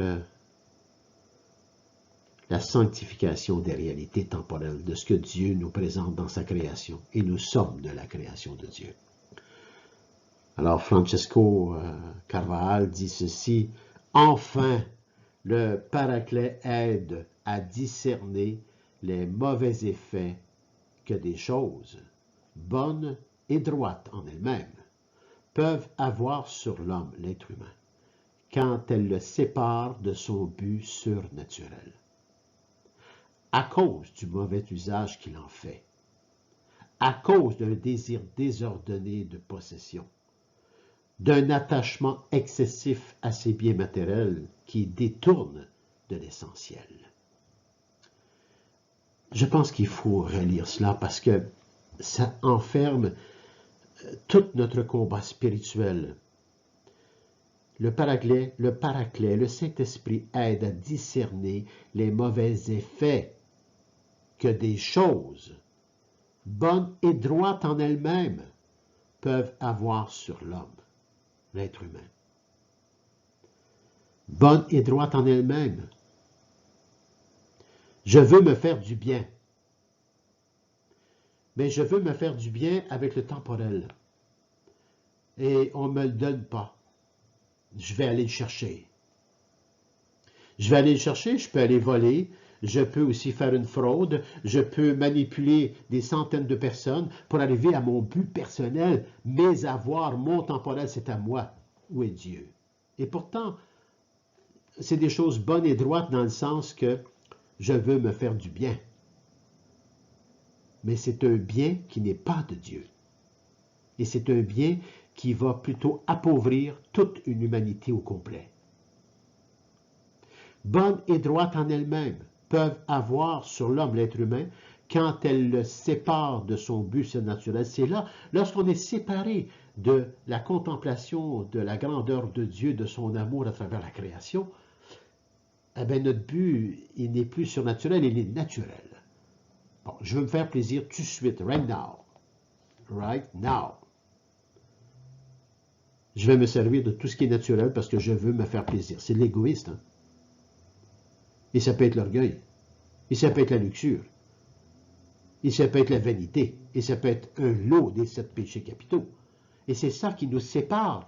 S1: la sanctification des réalités temporelles, de ce que Dieu nous présente dans sa création. Et nous sommes de la création de Dieu. Alors, Francesco Carvajal dit ceci, « Enfin, le Paraclet aide à discerner les mauvais effets que des choses, bonnes et droites en elles-mêmes, peuvent avoir sur l'homme, l'être humain, quand elles le séparent de son but surnaturel, à cause du mauvais usage qu'il en fait, à cause d'un désir désordonné de possession, d'un attachement excessif à ses biens matériels qui détourne de l'essentiel. » Je pense qu'il faut relire cela parce que ça enferme tout notre combat spirituel. Le Paraclet, le Saint-Esprit aide à discerner les mauvais effets que des choses, bonnes et droites en elles-mêmes, peuvent avoir sur l'homme, l'être humain. Bonnes et droites en elles-mêmes. Je veux me faire du bien. Mais je veux me faire du bien avec le temporel. Et on ne me le donne pas. Je vais aller le chercher. Je vais aller le chercher, je peux aller voler, je peux aussi faire une fraude, je peux manipuler des centaines de personnes pour arriver à mon but personnel, mes avoirs, mon temporel, c'est à moi. Où est Dieu? Et pourtant, c'est des choses bonnes et droites dans le sens que je veux me faire du bien. Mais c'est un bien qui n'est pas de Dieu. Et c'est un bien qui va plutôt appauvrir toute une humanité au complet. Bonnes et droites en elles-mêmes peuvent avoir sur l'homme, l'être humain, quand elles le séparent de son but surnaturel. C'est là, lorsqu'on est séparé de la contemplation de la grandeur de Dieu, de son amour à travers la création, eh bien, notre but, il n'est plus surnaturel, il est naturel. Bon, je veux me faire plaisir tout de suite, right now. Right now. Je vais me servir de tout ce qui est naturel parce que je veux me faire plaisir. C'est de l'égoïste. Hein? Et ça peut être l'orgueil. Et ça peut être la luxure. Et ça peut être la vanité. Et ça peut être un lot des 7 péchés capitaux. Et c'est ça qui nous sépare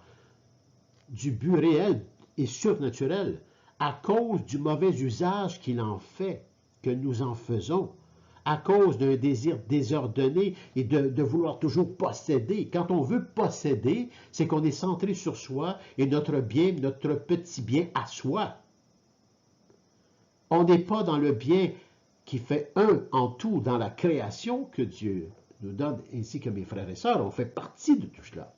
S1: du but réel et surnaturel à cause du mauvais usage qu'il en fait, que nous en faisons, à cause d'un désir désordonné et de vouloir toujours posséder. Quand on veut posséder, c'est qu'on est centré sur soi et notre bien, notre petit bien à soi. On n'est pas dans le bien qui fait un en tout dans la création que Dieu nous donne, ainsi que mes frères et sœurs, on fait partie de tout cela.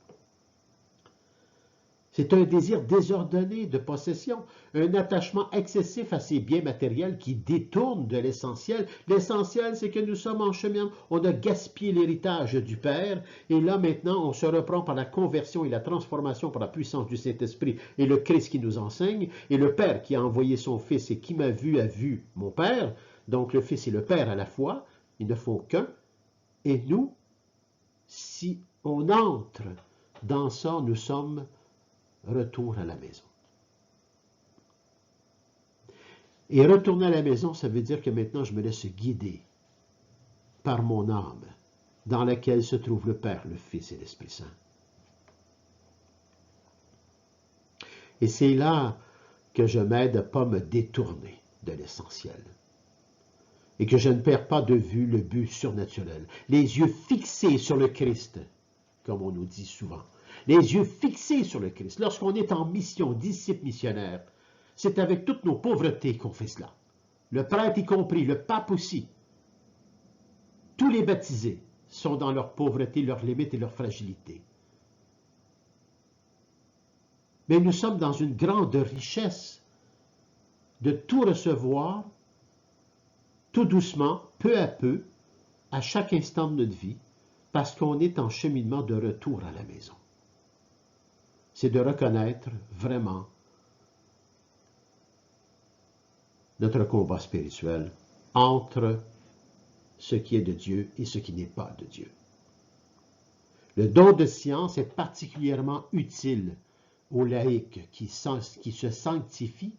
S1: C'est un désir désordonné de possession, un attachement excessif à ces biens matériels qui détournent de l'essentiel. L'essentiel, c'est que nous sommes en chemin, on a gaspillé l'héritage du Père, et là maintenant, on se reprend par la conversion et la transformation par la puissance du Saint-Esprit et le Christ qui nous enseigne, et le Père qui a envoyé son Fils et qui m'a vu a vu mon Père. Donc le Fils et le Père à la fois, ils ne font qu'un. Et nous, si on entre dans ça, nous sommes retour à la maison. Et retourner à la maison, ça veut dire que maintenant je me laisse guider par mon âme, dans laquelle se trouve le Père, le Fils et l'Esprit Saint. Et c'est là que je m'aide à ne pas me détourner de l'essentiel. Et que je ne perds pas de vue le but surnaturel. Les yeux fixés sur le Christ, comme on nous dit souvent. Les yeux fixés sur le Christ. Lorsqu'on est en mission, disciple missionnaire, c'est avec toutes nos pauvretés qu'on fait cela. Le prêtre y compris, le pape aussi. Tous les baptisés sont dans leur pauvreté, leurs limites et leur fragilité. Mais nous sommes dans une grande richesse de tout recevoir, tout doucement, peu à peu, à chaque instant de notre vie, parce qu'on est en cheminement de retour à la maison. C'est de reconnaître vraiment notre combat spirituel entre ce qui est de Dieu et ce qui n'est pas de Dieu. Le don de science est particulièrement utile aux laïcs qui se sanctifient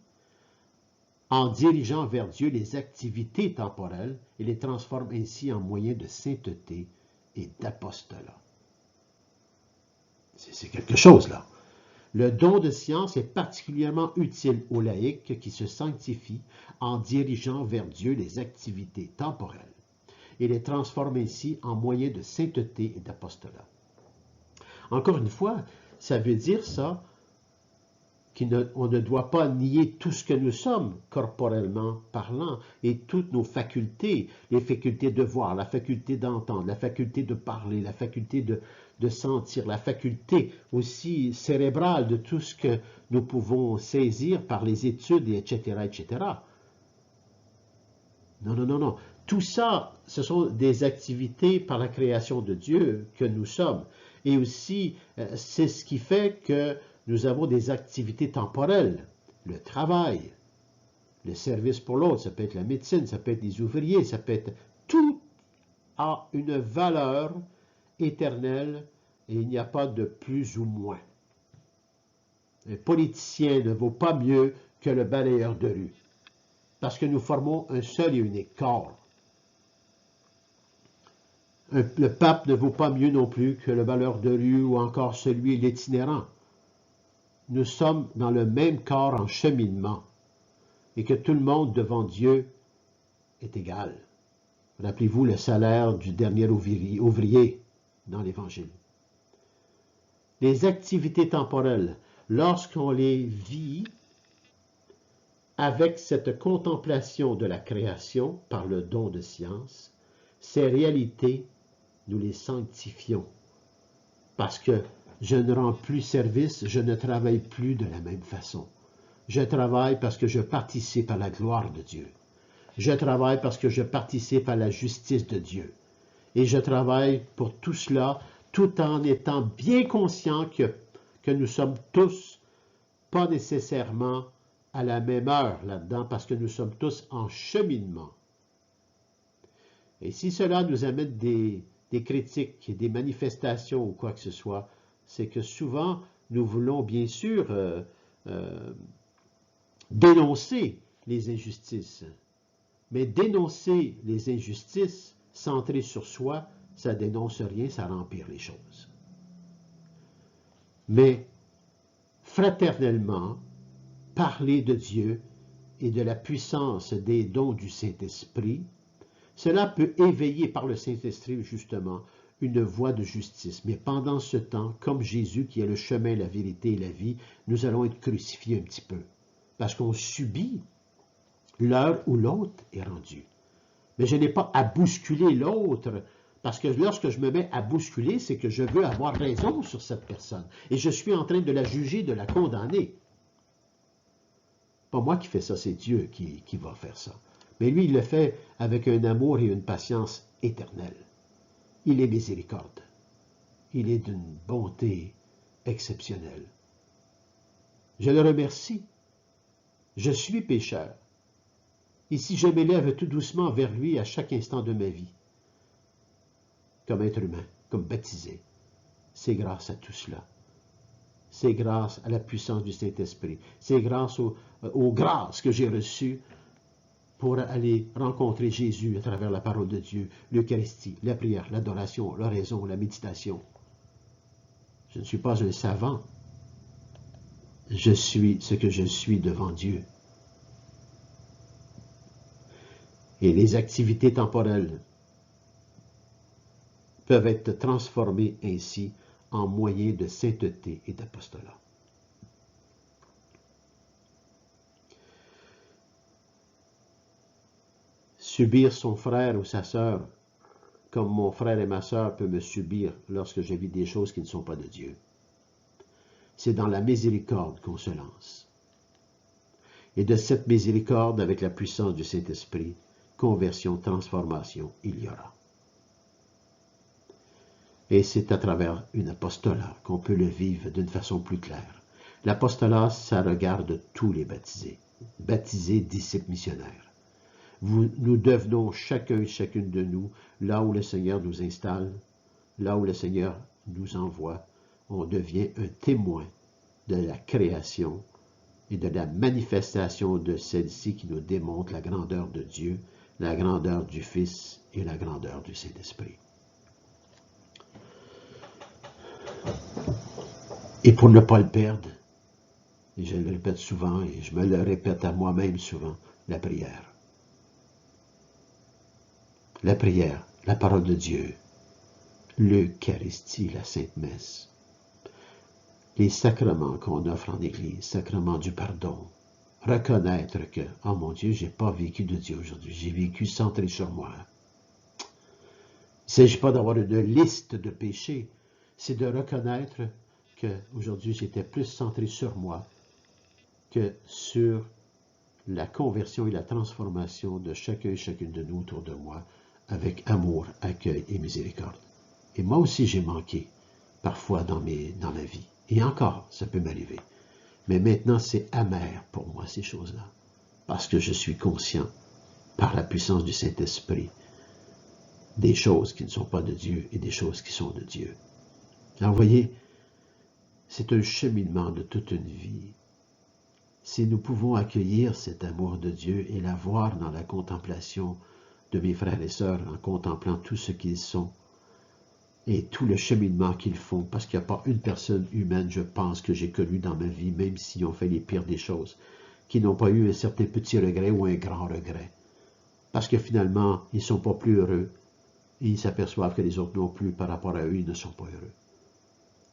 S1: en dirigeant vers Dieu les activités temporelles et les transforment ainsi en moyens de sainteté et d'apostolat. C'est quelque chose là. Le don de science est particulièrement utile aux laïcs qui se sanctifient en dirigeant vers Dieu les activités temporelles et les transforment ainsi en moyens de sainteté et d'apostolat. Encore une fois, ça veut dire ça qu'on ne doit pas nier tout ce que nous sommes, corporellement parlant, et toutes nos facultés, les facultés de voir, la faculté d'entendre, la faculté de parler, la faculté de sentir, la faculté aussi cérébrale de tout ce que nous pouvons saisir par les études, etc., etc. Non, non, non, non. Tout ça, ce sont des activités par la création de Dieu que nous sommes. Et aussi, c'est ce qui fait que nous avons des activités temporelles, le travail, le service pour l'autre, ça peut être la médecine, ça peut être les ouvriers, ça peut être... Tout a une valeur éternelle et il n'y a pas de plus ou moins. Un politicien ne vaut pas mieux que le balayeur de rue, parce que nous formons un seul et unique corps. Le pape ne vaut pas mieux non plus que le balayeur de rue ou encore celui l'itinérant. Nous sommes dans le même corps en cheminement et que tout le monde devant Dieu est égal. Rappelez-vous le salaire du dernier ouvrier dans l'Évangile. Les activités temporelles, lorsqu'on les vit avec cette contemplation de la création par le don de science, ces réalités, nous les sanctifions. Parce que je ne rends plus service, je ne travaille plus de la même façon. Je travaille parce que je participe à la gloire de Dieu. Je travaille parce que je participe à la justice de Dieu. Et je travaille pour tout cela, tout en étant bien conscient que nous sommes tous pas nécessairement à la même heure là-dedans, parce que nous sommes tous en cheminement. Et si cela nous amène des critiques, des manifestations ou quoi que ce soit, c'est que souvent, nous voulons bien sûr dénoncer les injustices. Mais dénoncer les injustices, centrées sur soi, ça dénonce rien, ça empire les choses. Mais fraternellement, parler de Dieu et de la puissance des dons du Saint-Esprit, cela peut éveiller par le Saint-Esprit, justement, une voie de justice. Mais pendant ce temps, comme Jésus, qui est le chemin, la vérité et la vie, nous allons être crucifiés un petit peu. Parce qu'on subit l'heure où l'autre est rendu. Mais je n'ai pas à bousculer l'autre, parce que lorsque je me mets à bousculer, c'est que je veux avoir raison sur cette personne. Et je suis en train de la juger, de la condamner. Pas moi qui fais ça, c'est Dieu qui va faire ça. Mais lui, il le fait avec un amour et une patience éternelle. Il est miséricorde. Il est d'une bonté exceptionnelle. Je le remercie. Je suis pécheur. Et si je m'élève tout doucement vers lui à chaque instant de ma vie, comme être humain, comme baptisé, c'est grâce à tout cela. C'est grâce à la puissance du Saint-Esprit. C'est grâce aux grâces que j'ai reçues pour aller rencontrer Jésus à travers la parole de Dieu, l'Eucharistie, la prière, l'adoration, l'oraison, la méditation. Je ne suis pas un savant. Je suis ce que je suis devant Dieu. Et les activités temporelles peuvent être transformées ainsi en moyens de sainteté et d'apostolat. Subir son frère ou sa sœur, comme mon frère et ma sœur peuvent me subir lorsque je vis des choses qui ne sont pas de Dieu. C'est dans la miséricorde qu'on se lance. Et de cette miséricorde, avec la puissance du Saint-Esprit, conversion, transformation, il y aura. Et c'est à travers un apostolat qu'on peut le vivre d'une façon plus claire. L'apostolat, ça regarde tous les baptisés. Baptisés, disciples missionnaires. Nous devenons chacun et chacune de nous, là où le Seigneur nous installe, là où le Seigneur nous envoie, on devient un témoin de la création et de la manifestation de celle-ci qui nous démontre la grandeur de Dieu, la grandeur du Fils et la grandeur du Saint-Esprit. Et pour ne pas le perdre, et je le répète souvent, et je me le répète à moi-même souvent, la prière. La prière, la parole de Dieu, l'Eucharistie, la Sainte Messe, les sacrements qu'on offre en Église, sacrement du pardon, reconnaître que, oh mon Dieu, j'ai pas vécu de Dieu aujourd'hui, j'ai vécu centré sur moi. Il ne s'agit pas d'avoir une liste de péchés, c'est de reconnaître qu'aujourd'hui j'étais plus centré sur moi que sur la conversion et la transformation de chacun et chacune de nous autour de moi, avec amour, accueil et miséricorde. Et moi aussi j'ai manqué, parfois dans ma vie. Et encore, ça peut m'arriver. Mais maintenant, c'est amer pour moi, ces choses-là. Parce que je suis conscient, par la puissance du Saint-Esprit, des choses qui ne sont pas de Dieu et des choses qui sont de Dieu. Alors, vous voyez, c'est un cheminement de toute une vie. Si nous pouvons accueillir cet amour de Dieu et la voir dans la contemplation de mes frères et sœurs, en contemplant tout ce qu'ils sont, et tout le cheminement qu'ils font, parce qu'il n'y a pas une personne humaine, je pense, que j'ai connue dans ma vie, même s'ils ont fait les pires des choses, qui n'ont pas eu un certain petit regret ou un grand regret. Parce que finalement, ils ne sont pas plus heureux, et ils s'aperçoivent que les autres non plus, par rapport à eux, ils ne sont pas heureux.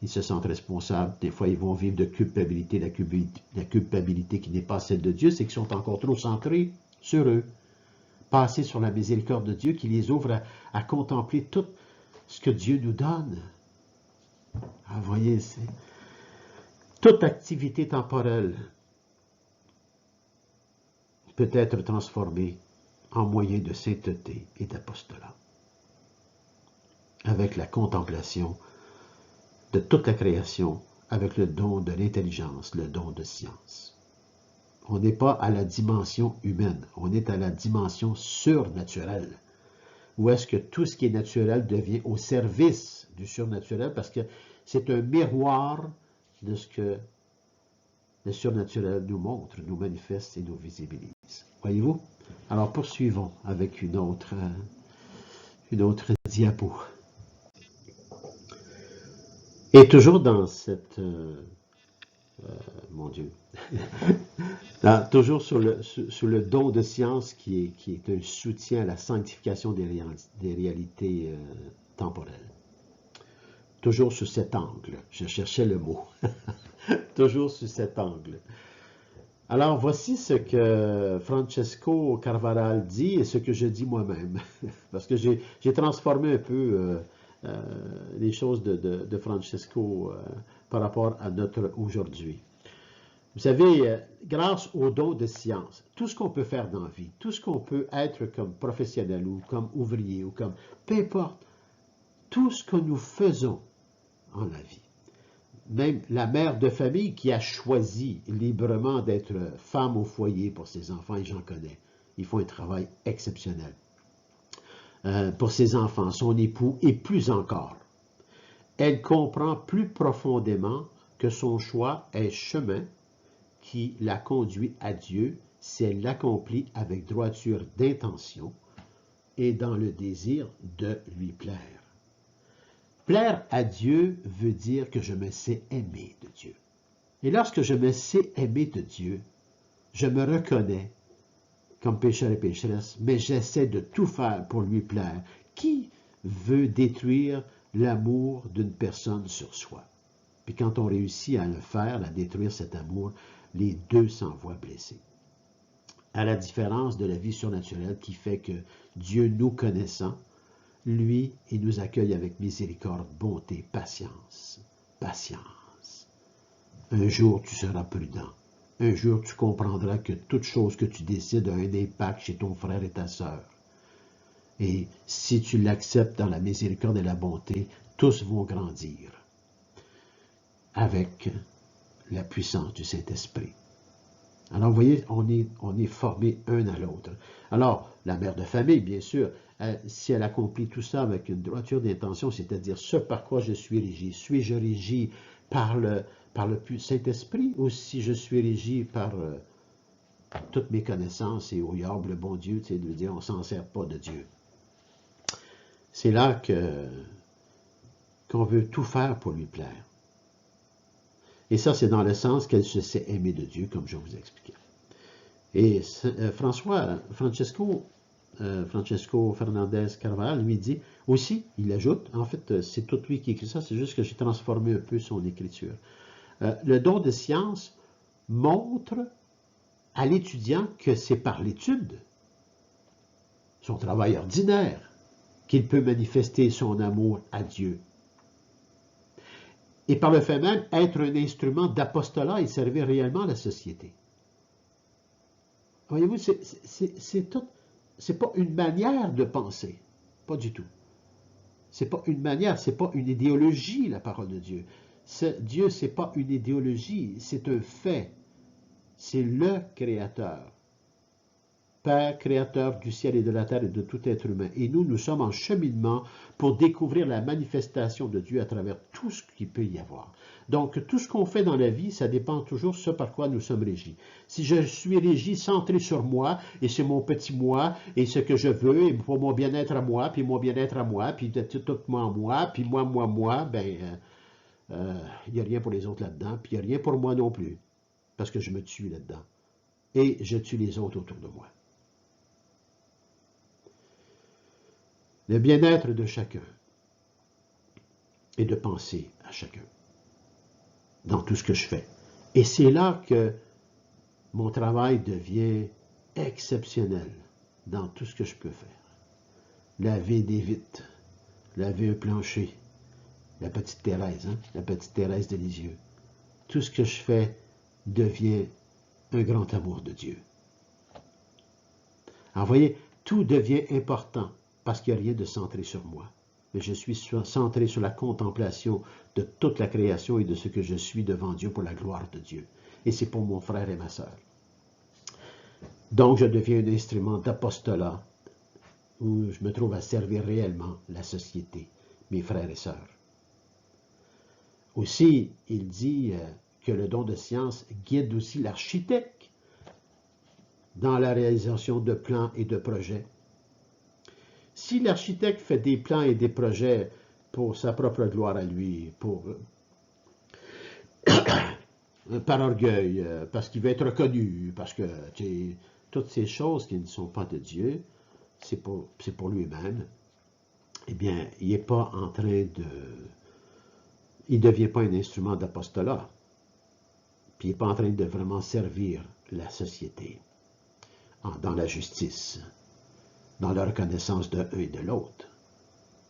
S1: Ils se sentent responsables. Des fois, ils vont vivre de culpabilité. La culpabilité qui n'est pas celle de Dieu, c'est qu'ils sont encore trop centrés sur eux. Passer sur la miséricorde de Dieu qui les ouvre à contempler tout ce que Dieu nous donne. Ah, vous voyez, c'est toute activité temporelle peut être transformée en moyen de sainteté et d'apostolat. Avec la contemplation de toute la création, avec le don de l'intelligence, le don de science. On n'est pas à la dimension humaine, on est à la dimension surnaturelle, où est-ce que tout ce qui est naturel devient au service du surnaturel, parce que c'est un miroir de ce que le surnaturel nous montre, nous manifeste et nous visibilise. Voyez-vous? Alors poursuivons avec une autre diapo. Et toujours dans cette... mon Dieu. Toujours sur le don de science qui est un soutien à la sanctification des réalités temporelles. Toujours sous cet angle. Je cherchais le mot. Toujours sous cet angle. Alors, voici ce que Francesco Carvaral dit et ce que je dis moi-même. Parce que j'ai transformé un peu les choses de Francesco par rapport à notre aujourd'hui. Vous savez, grâce au don de science, tout ce qu'on peut faire dans la vie, tout ce qu'on peut être comme professionnel ou comme ouvrier ou comme... Peu importe, tout ce que nous faisons en la vie, même la mère de famille qui a choisi librement d'être femme au foyer pour ses enfants, et j'en connais, ils font un travail exceptionnel. Pour ses enfants, son époux et plus encore. Elle comprend plus profondément que son choix est chemin qui la conduit à Dieu si elle l'accomplit avec droiture d'intention et dans le désir de lui plaire. Plaire à Dieu veut dire que je me sais aimer de Dieu. Et lorsque je me sais aimer de Dieu, je me reconnais comme pécheur et pécheresse, mais j'essaie de tout faire pour lui plaire. Qui veut détruire l'amour d'une personne sur soi? Puis quand on réussit à le faire, à détruire cet amour, les deux s'en voient blessés. À la différence de la vie surnaturelle qui fait que Dieu nous connaissant, lui, il nous accueille avec miséricorde, bonté, patience. Patience. Un jour, tu seras prudent. Un jour, tu comprendras que toute chose que tu décides a un impact chez ton frère et ta sœur. Et si tu l'acceptes dans la miséricorde et la bonté, tous vont grandir avec la puissance du Saint-Esprit. Alors, vous voyez, on est formés un à l'autre. Alors, la mère de famille, bien sûr, si elle accomplit tout ça avec une droiture d'intention, c'est-à-dire ce par quoi je suis régi, suis-je régi par le Saint-Esprit ou si je suis régi par toutes mes connaissances et au diable, le bon Dieu, c'est de dire on ne s'en sert pas de Dieu. C'est là qu'on veut tout faire pour lui plaire. Et ça, c'est dans le sens qu'elle se sait aimer de Dieu, comme je vous expliquais. Et Francesco Fernandez Carvalho lui dit aussi, il ajoute, en fait, c'est tout lui qui écrit ça, c'est juste que j'ai transformé un peu son écriture. Le don de science montre à l'étudiant que c'est par l'étude, son travail ordinaire, qu'il peut manifester son amour à Dieu. Et par le fait même, être un instrument d'apostolat et servir réellement la société. Voyez-vous, c'est pas une manière de penser, pas du tout. C'est pas une manière, c'est pas une idéologie, la parole de Dieu. Dieu, c'est pas une idéologie, c'est un fait. C'est le Créateur. Père, Créateur du ciel et de la terre et de tout être humain. Et nous sommes en cheminement pour découvrir la manifestation de Dieu à travers tout ce qu'il peut y avoir. Donc, tout ce qu'on fait dans la vie, ça dépend toujours de ce par quoi nous sommes régis. Si je suis régi, centré sur moi, et c'est mon petit moi, et ce que je veux, et pour mon bien-être à moi, puis mon bien-être à moi, puis tout moi, puis moi, ben, il n'y a rien pour les autres là-dedans, puis il n'y a rien pour moi non plus, parce que je me tue là-dedans. Et je tue les autres autour de moi. Le bien-être de chacun et de penser à chacun. dans tout ce que je fais. Et c'est là que mon travail devient exceptionnel dans tout ce que je peux faire. Laver des vitres, laver un plancher, la petite Thérèse, la petite Thérèse de Lisieux. Tout ce que je fais devient un grand amour de Dieu. Alors, voyez, tout devient important parce qu'il n'y a rien de centré sur moi. Mais je suis centré sur la contemplation de toute la création et de ce que je suis devant Dieu pour la gloire de Dieu. Et c'est pour mon frère et ma sœur. Donc, je deviens un instrument d'apostolat où je me trouve à servir réellement la société, mes frères et sœurs. Aussi, il dit que le don de science guide aussi l'architecte dans la réalisation de plans et de projets. Si l'architecte fait des plans et des projets pour sa propre gloire à lui, par orgueil, parce qu'il veut être reconnu, parce que toutes ces choses qui ne sont pas de Dieu, c'est pour lui-même, eh bien, il n'est pas en train de... Il ne devient pas un instrument d'apostolat. Puis il n'est pas en train de vraiment servir la société dans la justice, dans la reconnaissance de l'un et de l'autre.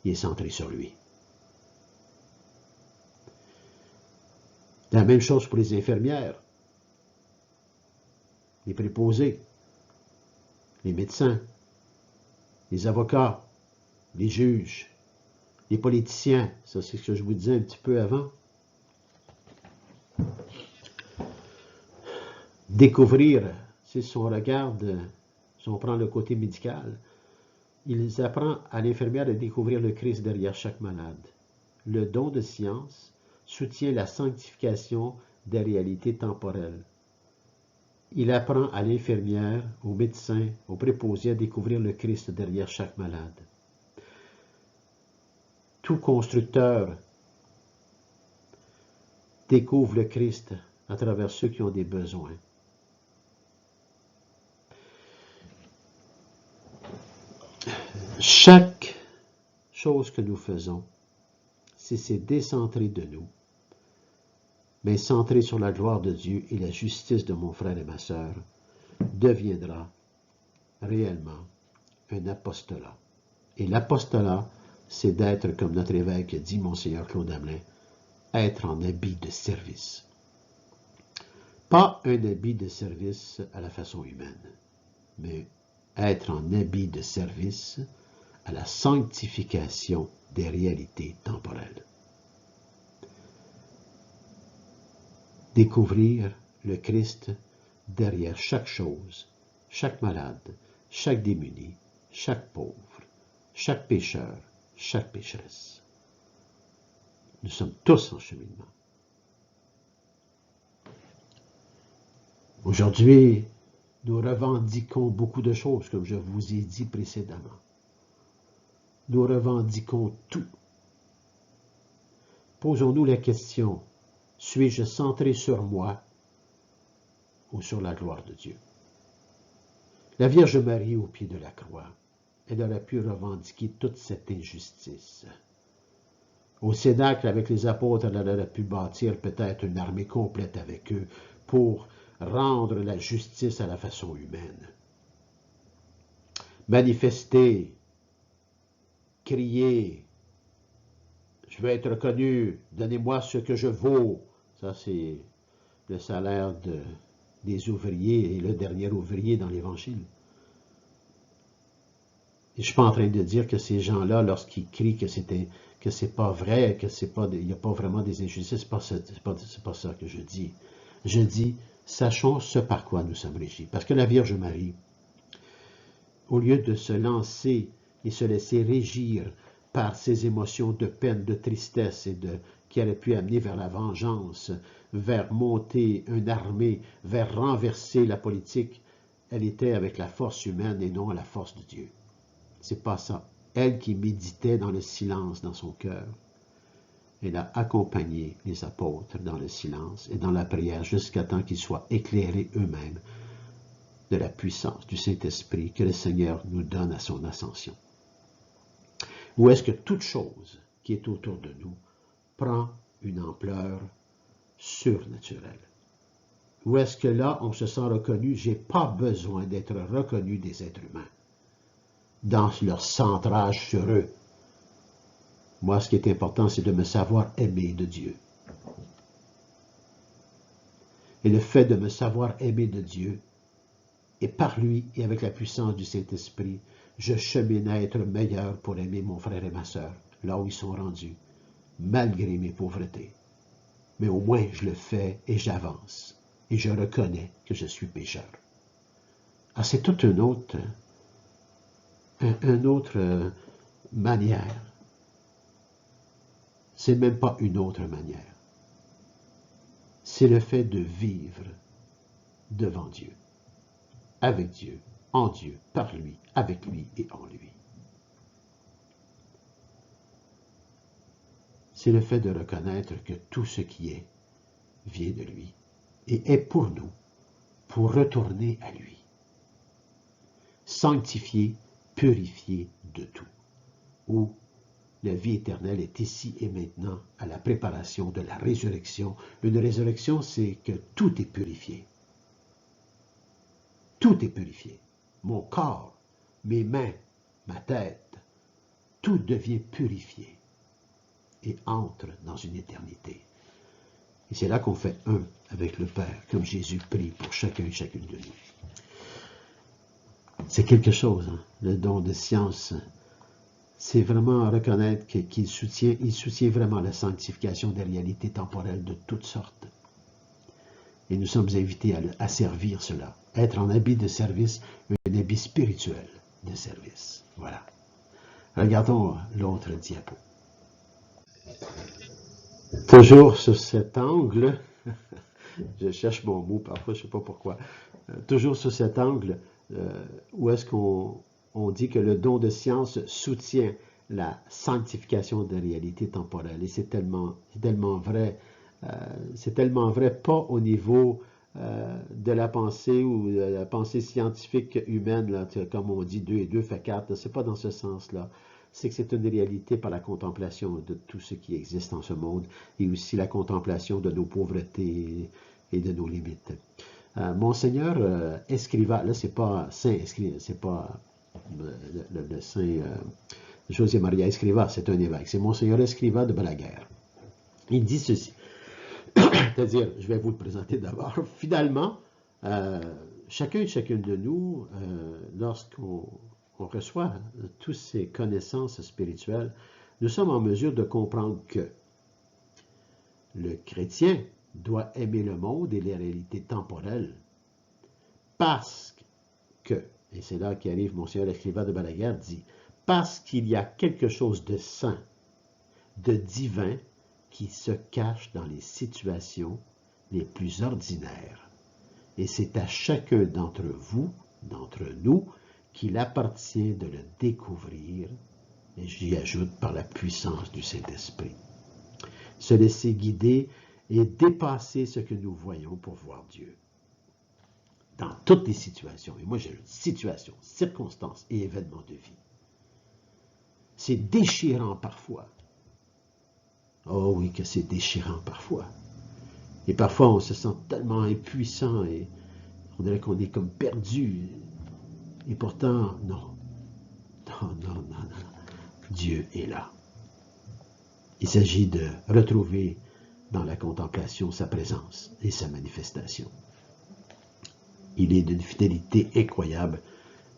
S1: Il est centré sur lui. La même chose pour les infirmières, les préposés, les médecins, les avocats, les juges, les politiciens. Ça, c'est ce que je vous disais un petit peu avant. Découvrir, si on regarde, si on prend le côté médical, il apprend à l'infirmière de découvrir le Christ derrière chaque malade. Le don de science soutient la sanctification des réalités temporelles. Il apprend à l'infirmière, au médecin, au préposé à découvrir le Christ derrière chaque malade. Tout constructeur découvre le Christ à travers ceux qui ont des besoins. Chaque chose que nous faisons, si c'est décentré de nous, mais centré sur la gloire de Dieu et la justice de mon frère et ma sœur, deviendra réellement un apostolat. Et l'apostolat, c'est d'être, comme notre évêque dit, Monseigneur Claude Hamelin, être en habit de service. Pas un habit de service à la façon humaine, mais être en habit de service à la sanctification des réalités temporelles. Découvrir le Christ derrière chaque chose, chaque malade, chaque démuni, chaque pauvre, chaque pécheur, chaque pécheresse. Nous sommes tous en cheminement. Aujourd'hui, nous revendiquons beaucoup de choses, comme je vous ai dit précédemment. Nous revendiquons tout. Posons-nous la question, suis-je centré sur moi ou sur la gloire de Dieu? La Vierge Marie au pied de la croix, elle aurait pu revendiquer toute cette injustice. Au Cénacle, avec les apôtres, elle aurait pu bâtir peut-être une armée complète avec eux pour rendre la justice à la façon humaine. Manifester, crier, je veux être reconnu, donnez-moi ce que je vaux. Ça, c'est le salaire des ouvriers et le dernier ouvrier dans l'Évangile. Et je ne suis pas en train de dire que ces gens-là, lorsqu'ils crient que c'est pas vrai, il n'y a pas vraiment des injustices, c'est pas ça que je dis. Je dis, sachons ce par quoi nous sommes régis. Parce que la Vierge Marie, au lieu de se lancer et se laisser régir par ses émotions de peine, de tristesse qui auraient pu amener vers la vengeance, vers monter une armée, vers renverser la politique, elle était avec la force humaine et non la force de Dieu. C'est pas ça. Elle qui méditait dans le silence dans son cœur, elle a accompagné les apôtres dans le silence et dans la prière jusqu'à temps qu'ils soient éclairés eux-mêmes de la puissance du Saint-Esprit que le Seigneur nous donne à son ascension. Ou est-ce que toute chose qui est autour de nous prend une ampleur surnaturel. Ou est-ce que là, on se sent reconnu? Je n'ai pas besoin d'être reconnu des êtres humains dans leur centrage sur eux. Moi, ce qui est important, c'est de me savoir aimer de Dieu. Et le fait de me savoir aimer de Dieu, et par lui et avec la puissance du Saint-Esprit, je chemine à être meilleur pour aimer mon frère et ma sœur, là où ils sont rendus, malgré mes pauvretés. Mais au moins, je le fais et j'avance. Et je reconnais que je suis pécheur. Ah, c'est toute une autre manière. C'est même pas une autre manière. C'est le fait de vivre devant Dieu, avec Dieu, en Dieu, par lui, avec lui et en lui. C'est le fait de reconnaître que tout ce qui est vient de lui et est pour nous, pour retourner à lui. Sanctifié, purifié de tout. Où la vie éternelle est ici et maintenant à la préparation de la résurrection. Une résurrection, c'est que tout est purifié. Tout est purifié. Mon corps, mes mains, ma tête, tout devient purifié et entre dans une éternité. Et c'est là qu'on fait un avec le Père, comme Jésus prie pour chacun et chacune de nous. C'est quelque chose, hein, le don de science. C'est vraiment reconnaître qu'il soutient vraiment la sanctification des réalités temporelles de toutes sortes. Et nous sommes invités à servir cela. Être en habit de service, un habit spirituel de service. Voilà. Regardons l'autre diapo. Toujours sur cet angle, je cherche mon mot parfois, je ne sais pas pourquoi, toujours sur cet angle où est-ce qu'on dit que le don de science soutient la sanctification des réalités temporelles. Et c'est tellement vrai. C'est tellement vrai, pas au niveau de la pensée ou de la pensée scientifique humaine, là, comme on dit 2 et 2 fait 4, c'est pas dans ce sens-là. C'est que c'est une réalité par la contemplation de tout ce qui existe en ce monde et aussi la contemplation de nos pauvretés et de nos limites. Monseigneur Escrivá, là c'est pas Saint Escrivá, c'est pas le Saint José Maria Escrivá, c'est un évêque, c'est Monseigneur Escrivá de Balaguer. Il dit ceci, c'est-à-dire, je vais vous le présenter d'abord. Finalement, chacun et chacune de nous, lorsqu'on reçoit toutes ces connaissances spirituelles, nous sommes en mesure de comprendre que le chrétien doit aimer le monde et les réalités temporelles parce que, et c'est là qu'arrive Monseigneur Escrivá de Balaguer, dit, parce qu'il y a quelque chose de saint, de divin, qui se cache dans les situations les plus ordinaires. Et c'est à chacun d'entre vous, d'entre nous, qu'il appartient de le découvrir, et j'y ajoute par la puissance du Saint-Esprit. Se laisser guider et dépasser ce que nous voyons pour voir Dieu. Dans toutes les situations, et moi j'ai situations, circonstances et événements de vie. C'est déchirant parfois. Oh oui, que c'est déchirant parfois. Et parfois, on se sent tellement impuissant et on dirait qu'on est comme perdu. Et pourtant, non. Non. Dieu est là. Il s'agit de retrouver dans la contemplation sa présence et sa manifestation. Il est d'une fidélité incroyable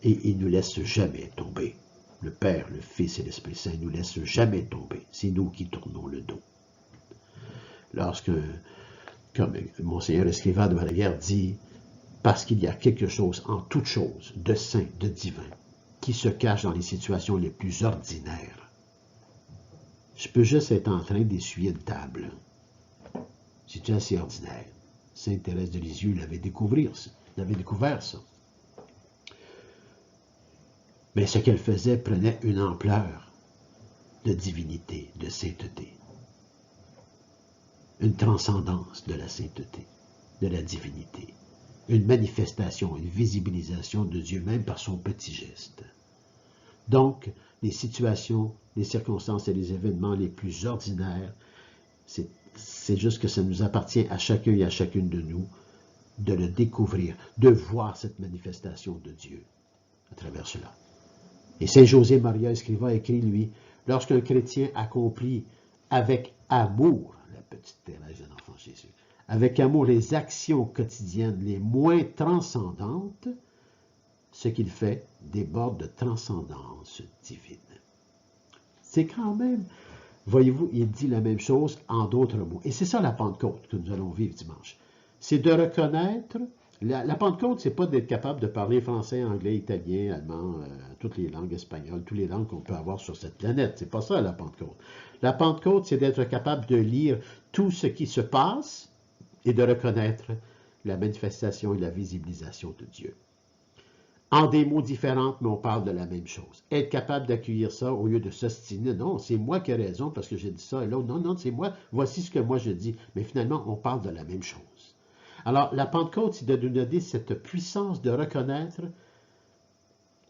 S1: et il ne nous laisse jamais tomber. Le Père, le Fils et l'Esprit Saint ne nous laissent jamais tomber. C'est nous qui tournons le dos. Lorsque, comme Monseigneur Escrivá de Balaguer dit, parce qu'il y a quelque chose en toute chose de saint, de divin, qui se cache dans les situations les plus ordinaires. Je peux juste être en train d'essuyer une table. C'est assez ordinaire. Sainte Thérèse de Lisieux l'avait découvert ça. Mais ce qu'elle faisait prenait une ampleur de divinité, de sainteté. Une transcendance de la sainteté, de la divinité. Une manifestation, une visibilisation de Dieu même par son petit geste. Donc, les situations, les circonstances et les événements les plus ordinaires, c'est C'est juste que ça nous appartient à chacun et à chacune de nous de le découvrir, de voir cette manifestation de Dieu à travers cela. Et Saint José Maria Escrivá écrit, lui, lorsqu'un chrétien accomplit avec amour, la petite Thérèse de l'Enfant Jésus, avec amour les actions quotidiennes les moins transcendantes, ce qu'il fait déborde de transcendance divine. C'est quand même, voyez-vous, il dit la même chose en d'autres mots. Et c'est ça la Pentecôte que nous allons vivre dimanche. C'est de reconnaître, la Pentecôte, c'est pas d'être capable de parler français, anglais, italien, allemand, toutes les langues espagnoles, toutes les langues qu'on peut avoir sur cette planète. C'est pas ça la Pentecôte. La Pentecôte, c'est d'être capable de lire tout ce qui se passe et de reconnaître la manifestation et la visibilisation de Dieu. En des mots différents, mais on parle de la même chose. Être capable d'accueillir ça au lieu de s'ostiner. Non, c'est moi qui ai raison parce que j'ai dit ça. Et l'autre, non, non, c'est moi. Voici ce que moi je dis. Mais finalement, on parle de la même chose. Alors, la Pentecôte, c'est de nous donner cette puissance de reconnaître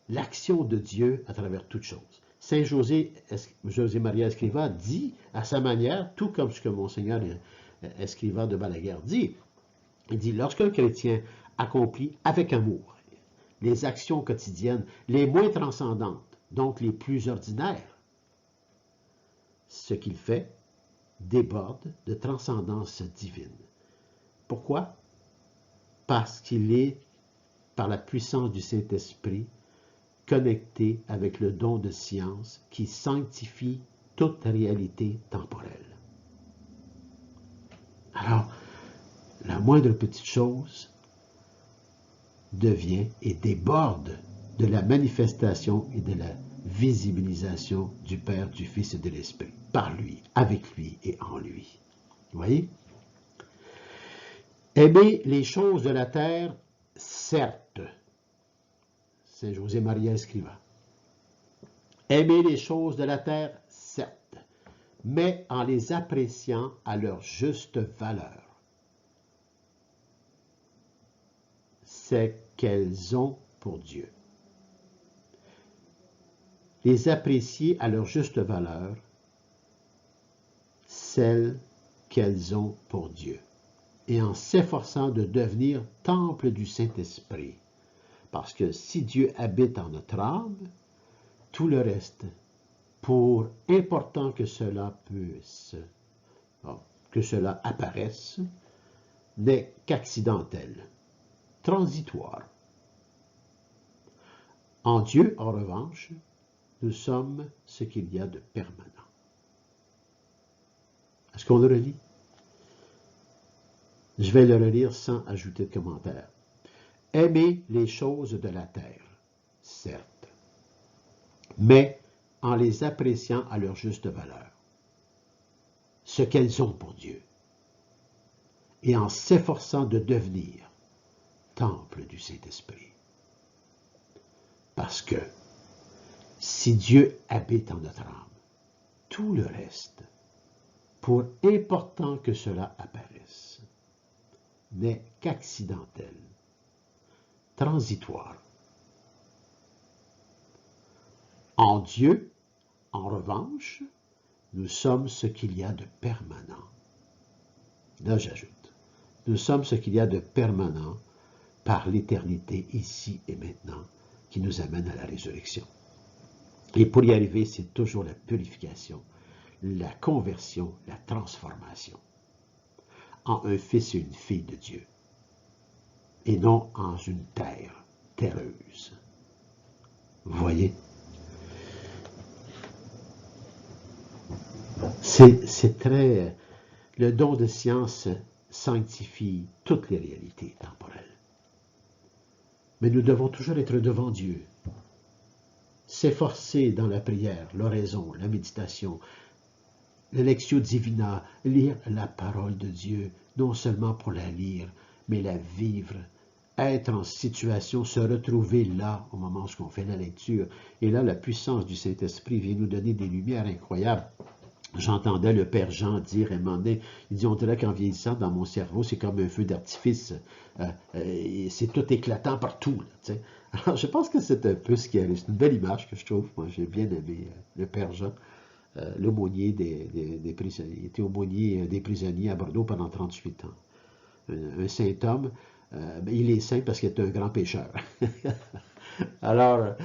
S1: l'action de Dieu à travers toutes choses. Saint José Maria Escrivá dit à sa manière, tout comme ce que Monseigneur Escrivá de Balaguer dit, il dit, lorsqu'un chrétien accomplit avec amour les actions quotidiennes les moins transcendantes, donc les plus ordinaires, ce qu'il fait déborde de transcendance divine. Pourquoi? Parce qu'il est, par la puissance du Saint-Esprit, connecté avec le don de science qui sanctifie toute réalité temporelle. Alors, la moindre petite chose devient et déborde de la manifestation et de la visibilisation du Père, du Fils et de l'Esprit, par lui, avec lui et en lui. Vous voyez? Aimer les choses de la terre, certes. Saint José Maria Escrivá. Aimer les choses de la terre, certes, mais en les appréciant à leur juste valeur. C'est qu'elles ont pour Dieu. Les apprécier à leur juste valeur, celles qu'elles ont pour Dieu, et en s'efforçant de devenir temple du Saint-Esprit. Parce que si Dieu habite en notre âme, tout le reste, pour important que cela puisse, que cela apparaisse, n'est qu'accidentel, transitoire. En Dieu, en revanche, nous sommes ce qu'il y a de permanent. Est-ce qu'on le relit? Je vais le relire sans ajouter de commentaire. Aimer les choses de la terre, certes, mais en les appréciant à leur juste valeur, ce qu'elles ont pour Dieu, et en s'efforçant de devenir temple du Saint-Esprit. Parce que si Dieu habite en notre âme, tout le reste, pour important que cela apparaisse, n'est qu'accidentel, transitoire. En Dieu, en revanche, nous sommes ce qu'il y a de permanent. Là, j'ajoute, nous sommes ce qu'il y a de permanent par l'éternité ici et maintenant qui nous amène à la résurrection. Et pour y arriver, c'est toujours la purification, la conversion, la transformation en un fils et une fille de Dieu, et non en une terre terreuse. Vous voyez? C'est très... Le don de science sanctifie toutes les réalités temporelles. Mais nous devons toujours être devant Dieu, s'efforcer dans la prière, l'oraison, la méditation, la lectio divina, lire la parole de Dieu, non seulement pour la lire, mais la vivre, être en situation, se retrouver là au moment où on fait la lecture. Et là, la puissance du Saint-Esprit vient nous donner des lumières incroyables. J'entendais le Père Jean dire à un moment donné, il dit, on dirait qu'en vieillissant dans mon cerveau, c'est comme un feu d'artifice, c'est tout éclatant partout. Là, alors, je pense que c'est un peu ce qui arrive. C'est une belle image que je trouve. Moi, j'ai bien aimé le Père Jean. l'aumônier des prisonniers. Il était aumônier des prisonniers à Bordeaux pendant 38 ans. Un saint homme, il est saint parce qu'il est un grand pécheur. Alors,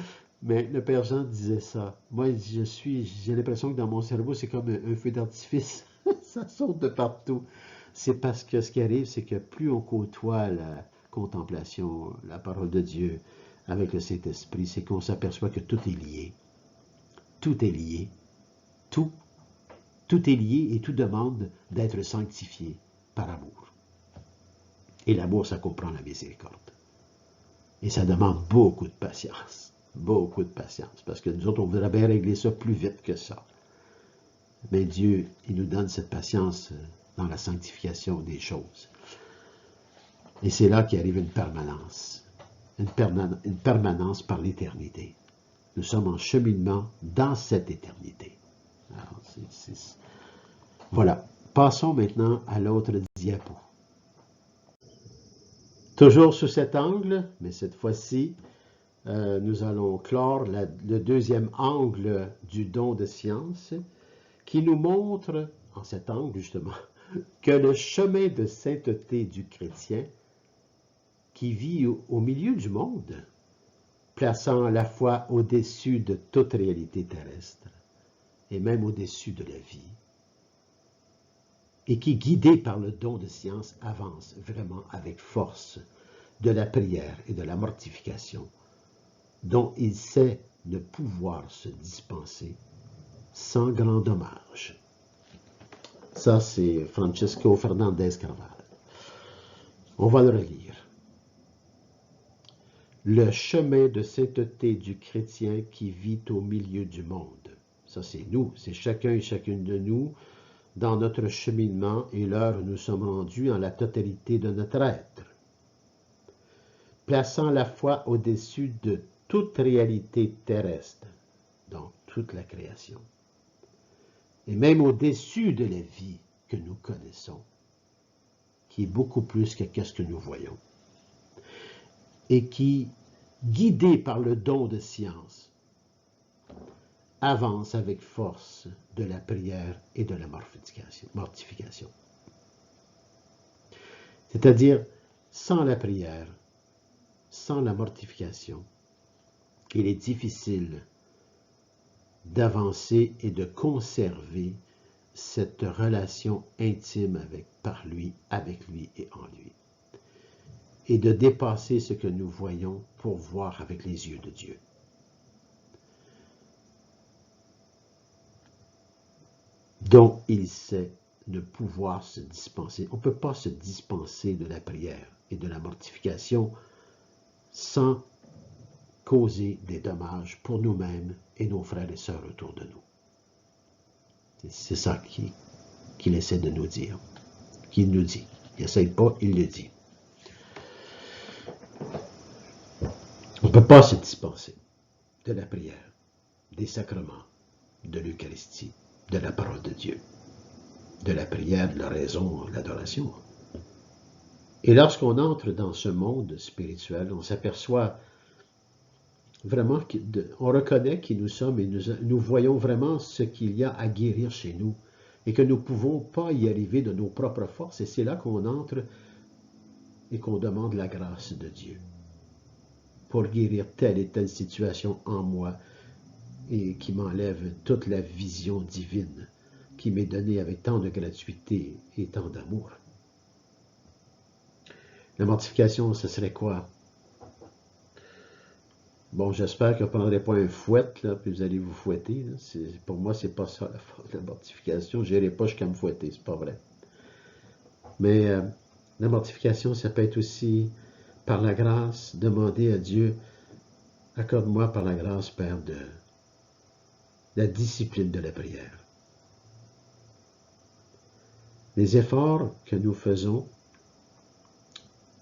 S1: mais le Père Jean disait ça. Moi, j'ai l'impression que dans mon cerveau, c'est comme un feu d'artifice. Ça saute de partout. C'est parce que ce qui arrive, c'est que plus on côtoie la contemplation, la parole de Dieu avec le Saint-Esprit, c'est qu'on s'aperçoit que tout est lié. Tout est lié. Tout est lié et tout demande d'être sanctifié par amour. Et l'amour, ça comprend la miséricorde. Et ça demande beaucoup de patience. Beaucoup de patience. Parce que nous autres, on voudrait bien régler ça plus vite que ça. Mais Dieu, il nous donne cette patience dans la sanctification des choses. Et c'est là qu'arrive une permanence. Une permanence par l'éternité. Nous sommes en cheminement dans cette éternité. Alors, voilà. Passons maintenant à l'autre diapo. Toujours sous cet angle, mais cette fois-ci, nous allons clore le deuxième angle du don de science qui nous montre, en cet angle justement, que le chemin de sainteté du chrétien qui vit au milieu du monde, plaçant la foi au-dessus de toute réalité terrestre et même au-dessus de la vie, et qui, guidé par le don de science, avance vraiment avec force de la prière et de la mortification, dont il sait ne pouvoir se dispenser sans grand dommage. Ça, c'est Francisco Fernandez Carvalho. On va le relire. Le chemin de sainteté du chrétien qui vit au milieu du monde. Ça, c'est nous, c'est chacun et chacune de nous dans notre cheminement et l'heure où nous sommes rendus en la totalité de notre être. Plaçant la foi au-dessus de toute réalité terrestre, donc toute la création, et même au-dessus de la vie que nous connaissons, qui est beaucoup plus que ce que nous voyons, et qui, guidé par le don de science, avance avec force de la prière et de la mortification. C'est-à-dire, sans la prière, sans la mortification, il est difficile d'avancer et de conserver cette relation intime par lui, avec lui et en lui, et de dépasser ce que nous voyons pour voir avec les yeux de Dieu. Dont il sait ne pouvoir se dispenser. On ne peut pas se dispenser de la prière et de la mortification sans causer des dommages pour nous-mêmes et nos frères et sœurs autour de nous. C'est ça qu'il essaie de nous dire, qu'il nous dit. Il n'essaie pas, il le dit. On ne peut pas se dispenser de la prière, des sacrements, de l'Eucharistie, de la parole de Dieu, de la prière, de la raison, de l'adoration. Et lorsqu'on entre dans ce monde spirituel, on s'aperçoit vraiment, on reconnaît qui nous sommes et nous voyons vraiment ce qu'il y a à guérir chez nous et que nous ne pouvons pas y arriver de nos propres forces. Et c'est là qu'on entre et qu'on demande la grâce de Dieu pour guérir telle et telle situation en moi et qui m'enlève toute la vision divine qui m'est donnée avec tant de gratuité et tant d'amour. La mortification, ce serait quoi? Bon, j'espère que vous ne prendrez pas un fouet, là, puis vous allez vous fouetter. Pour moi, c'est pas ça la mortification. Je n'irai pas jusqu'à me fouetter, c'est pas vrai. Mais la mortification, ça peut être aussi, par la grâce, demander à Dieu, accorde-moi par la grâce, Père, de la discipline de la prière. Les efforts que nous faisons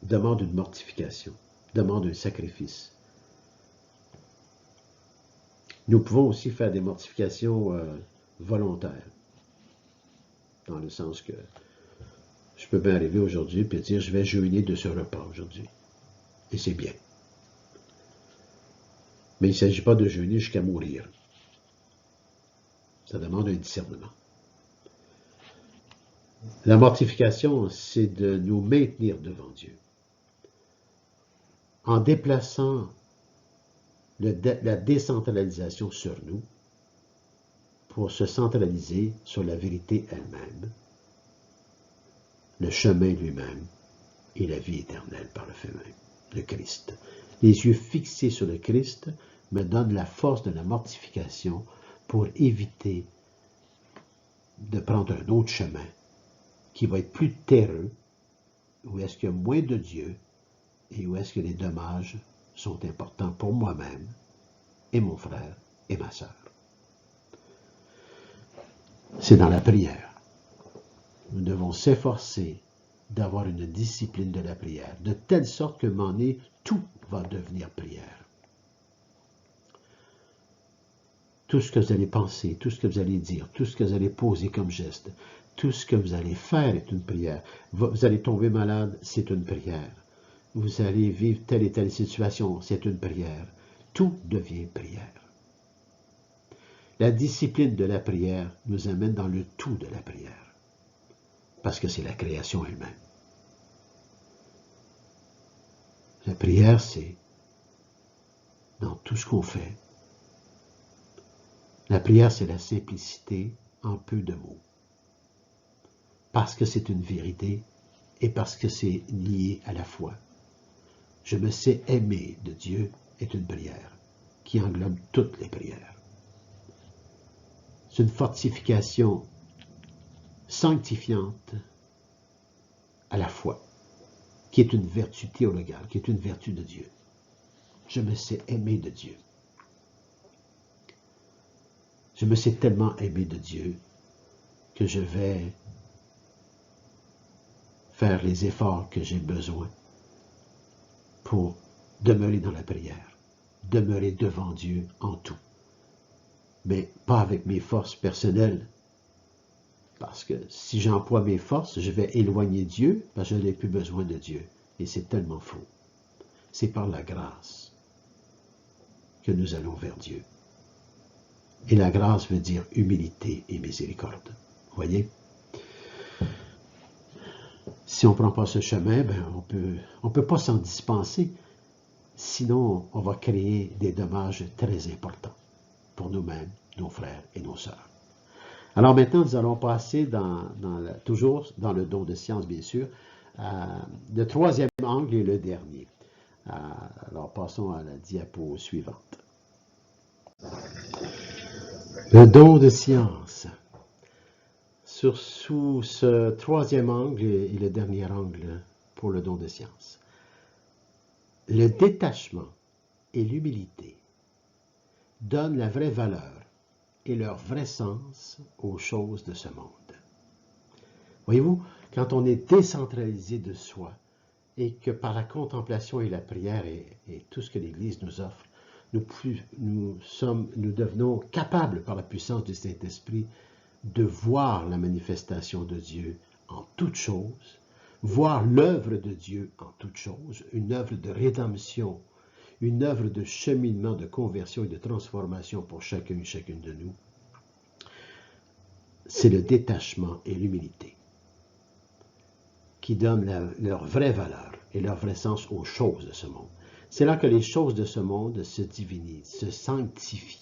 S1: demandent une mortification, demandent un sacrifice. Nous pouvons aussi faire des mortifications volontaires, dans le sens que je peux bien arriver aujourd'hui et dire je vais jeûner de ce repas aujourd'hui. Et c'est bien. Mais il ne s'agit pas de jeûner jusqu'à mourir. Ça demande un discernement. La mortification, c'est de nous maintenir devant Dieu. En déplaçant la décentralisation sur nous pour se centraliser sur la vérité elle-même, le chemin lui-même et la vie éternelle par le fait même, le Christ. Les yeux fixés sur le Christ me donnent la force de la mortification pour éviter de prendre un autre chemin qui va être plus terreux, où est-ce qu'il y a moins de Dieu et où est-ce que les dommages sont importants pour moi-même et mon frère et ma sœur. C'est dans la prière. Nous devons s'efforcer d'avoir une discipline de la prière, de telle sorte que, m'en est, tout va devenir prière. Tout ce que vous allez penser, tout ce que vous allez dire, tout ce que vous allez poser comme geste, tout ce que vous allez faire est une prière. Vous allez tomber malade, c'est une prière. Vous allez vivre telle et telle situation, c'est une prière. Tout devient prière. La discipline de la prière nous amène dans le tout de la prière, parce que c'est la création elle-même. La prière, c'est dans tout ce qu'on fait. La prière, c'est la simplicité en peu de mots. Parce que c'est une vérité et parce que c'est lié à la foi. Je me sais aimer de Dieu est une prière qui englobe toutes les prières. C'est une fortification sanctifiante à la foi, qui est une vertu théologale, qui est une vertu de Dieu. Je me sais aimer de Dieu. Je me sais tellement aimer de Dieu que je vais faire les efforts que j'ai besoin pour demeurer dans la prière, demeurer devant Dieu en tout. Mais pas avec mes forces personnelles, parce que si j'emploie mes forces, je vais éloigner Dieu, parce que je n'ai plus besoin de Dieu. Et c'est tellement faux. C'est par la grâce que nous allons vers Dieu. Et la grâce veut dire humilité et miséricorde. Vous voyez? Si on ne prend pas ce chemin, ben on peut pas s'en dispenser. Sinon, on va créer des dommages très importants pour nous-mêmes, nos frères et nos sœurs. Alors maintenant, nous allons passer toujours dans le don de science, bien sûr, le troisième angle et le dernier. Alors passons à la diapo suivante. Le don de science. Sous ce troisième angle et le dernier angle pour le don de science. Le détachement et l'humilité donnent la vraie valeur et leur vrai sens aux choses de ce monde. Voyez-vous, quand on est décentralisé de soi et que par la contemplation et la prière et tout ce que l'Église nous offre, nous devenons capables par la puissance du Saint-Esprit de voir la manifestation de Dieu en toutes choses, voir l'œuvre de Dieu en toutes choses, une œuvre de rédemption, une œuvre de cheminement, de conversion et de transformation pour chacun et chacune de nous. C'est le détachement et l'humilité qui donnent leur vraie valeur et leur vrai sens aux choses de ce monde. C'est là que les choses de ce monde se divinisent, se sanctifient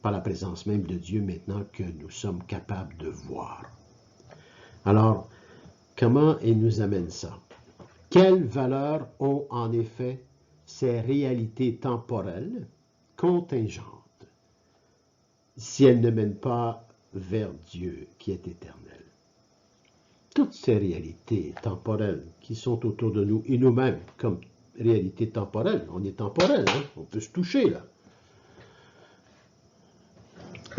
S1: par la présence même de Dieu maintenant que nous sommes capables de voir. Alors, comment il nous amène ça? Quelle valeur ont en effet ces réalités temporelles contingentes si elles ne mènent pas vers Dieu qui est éternel? Toutes ces réalités temporelles qui sont autour de nous et nous-mêmes comme réalités temporelles, on est temporel, hein? On peut se toucher là.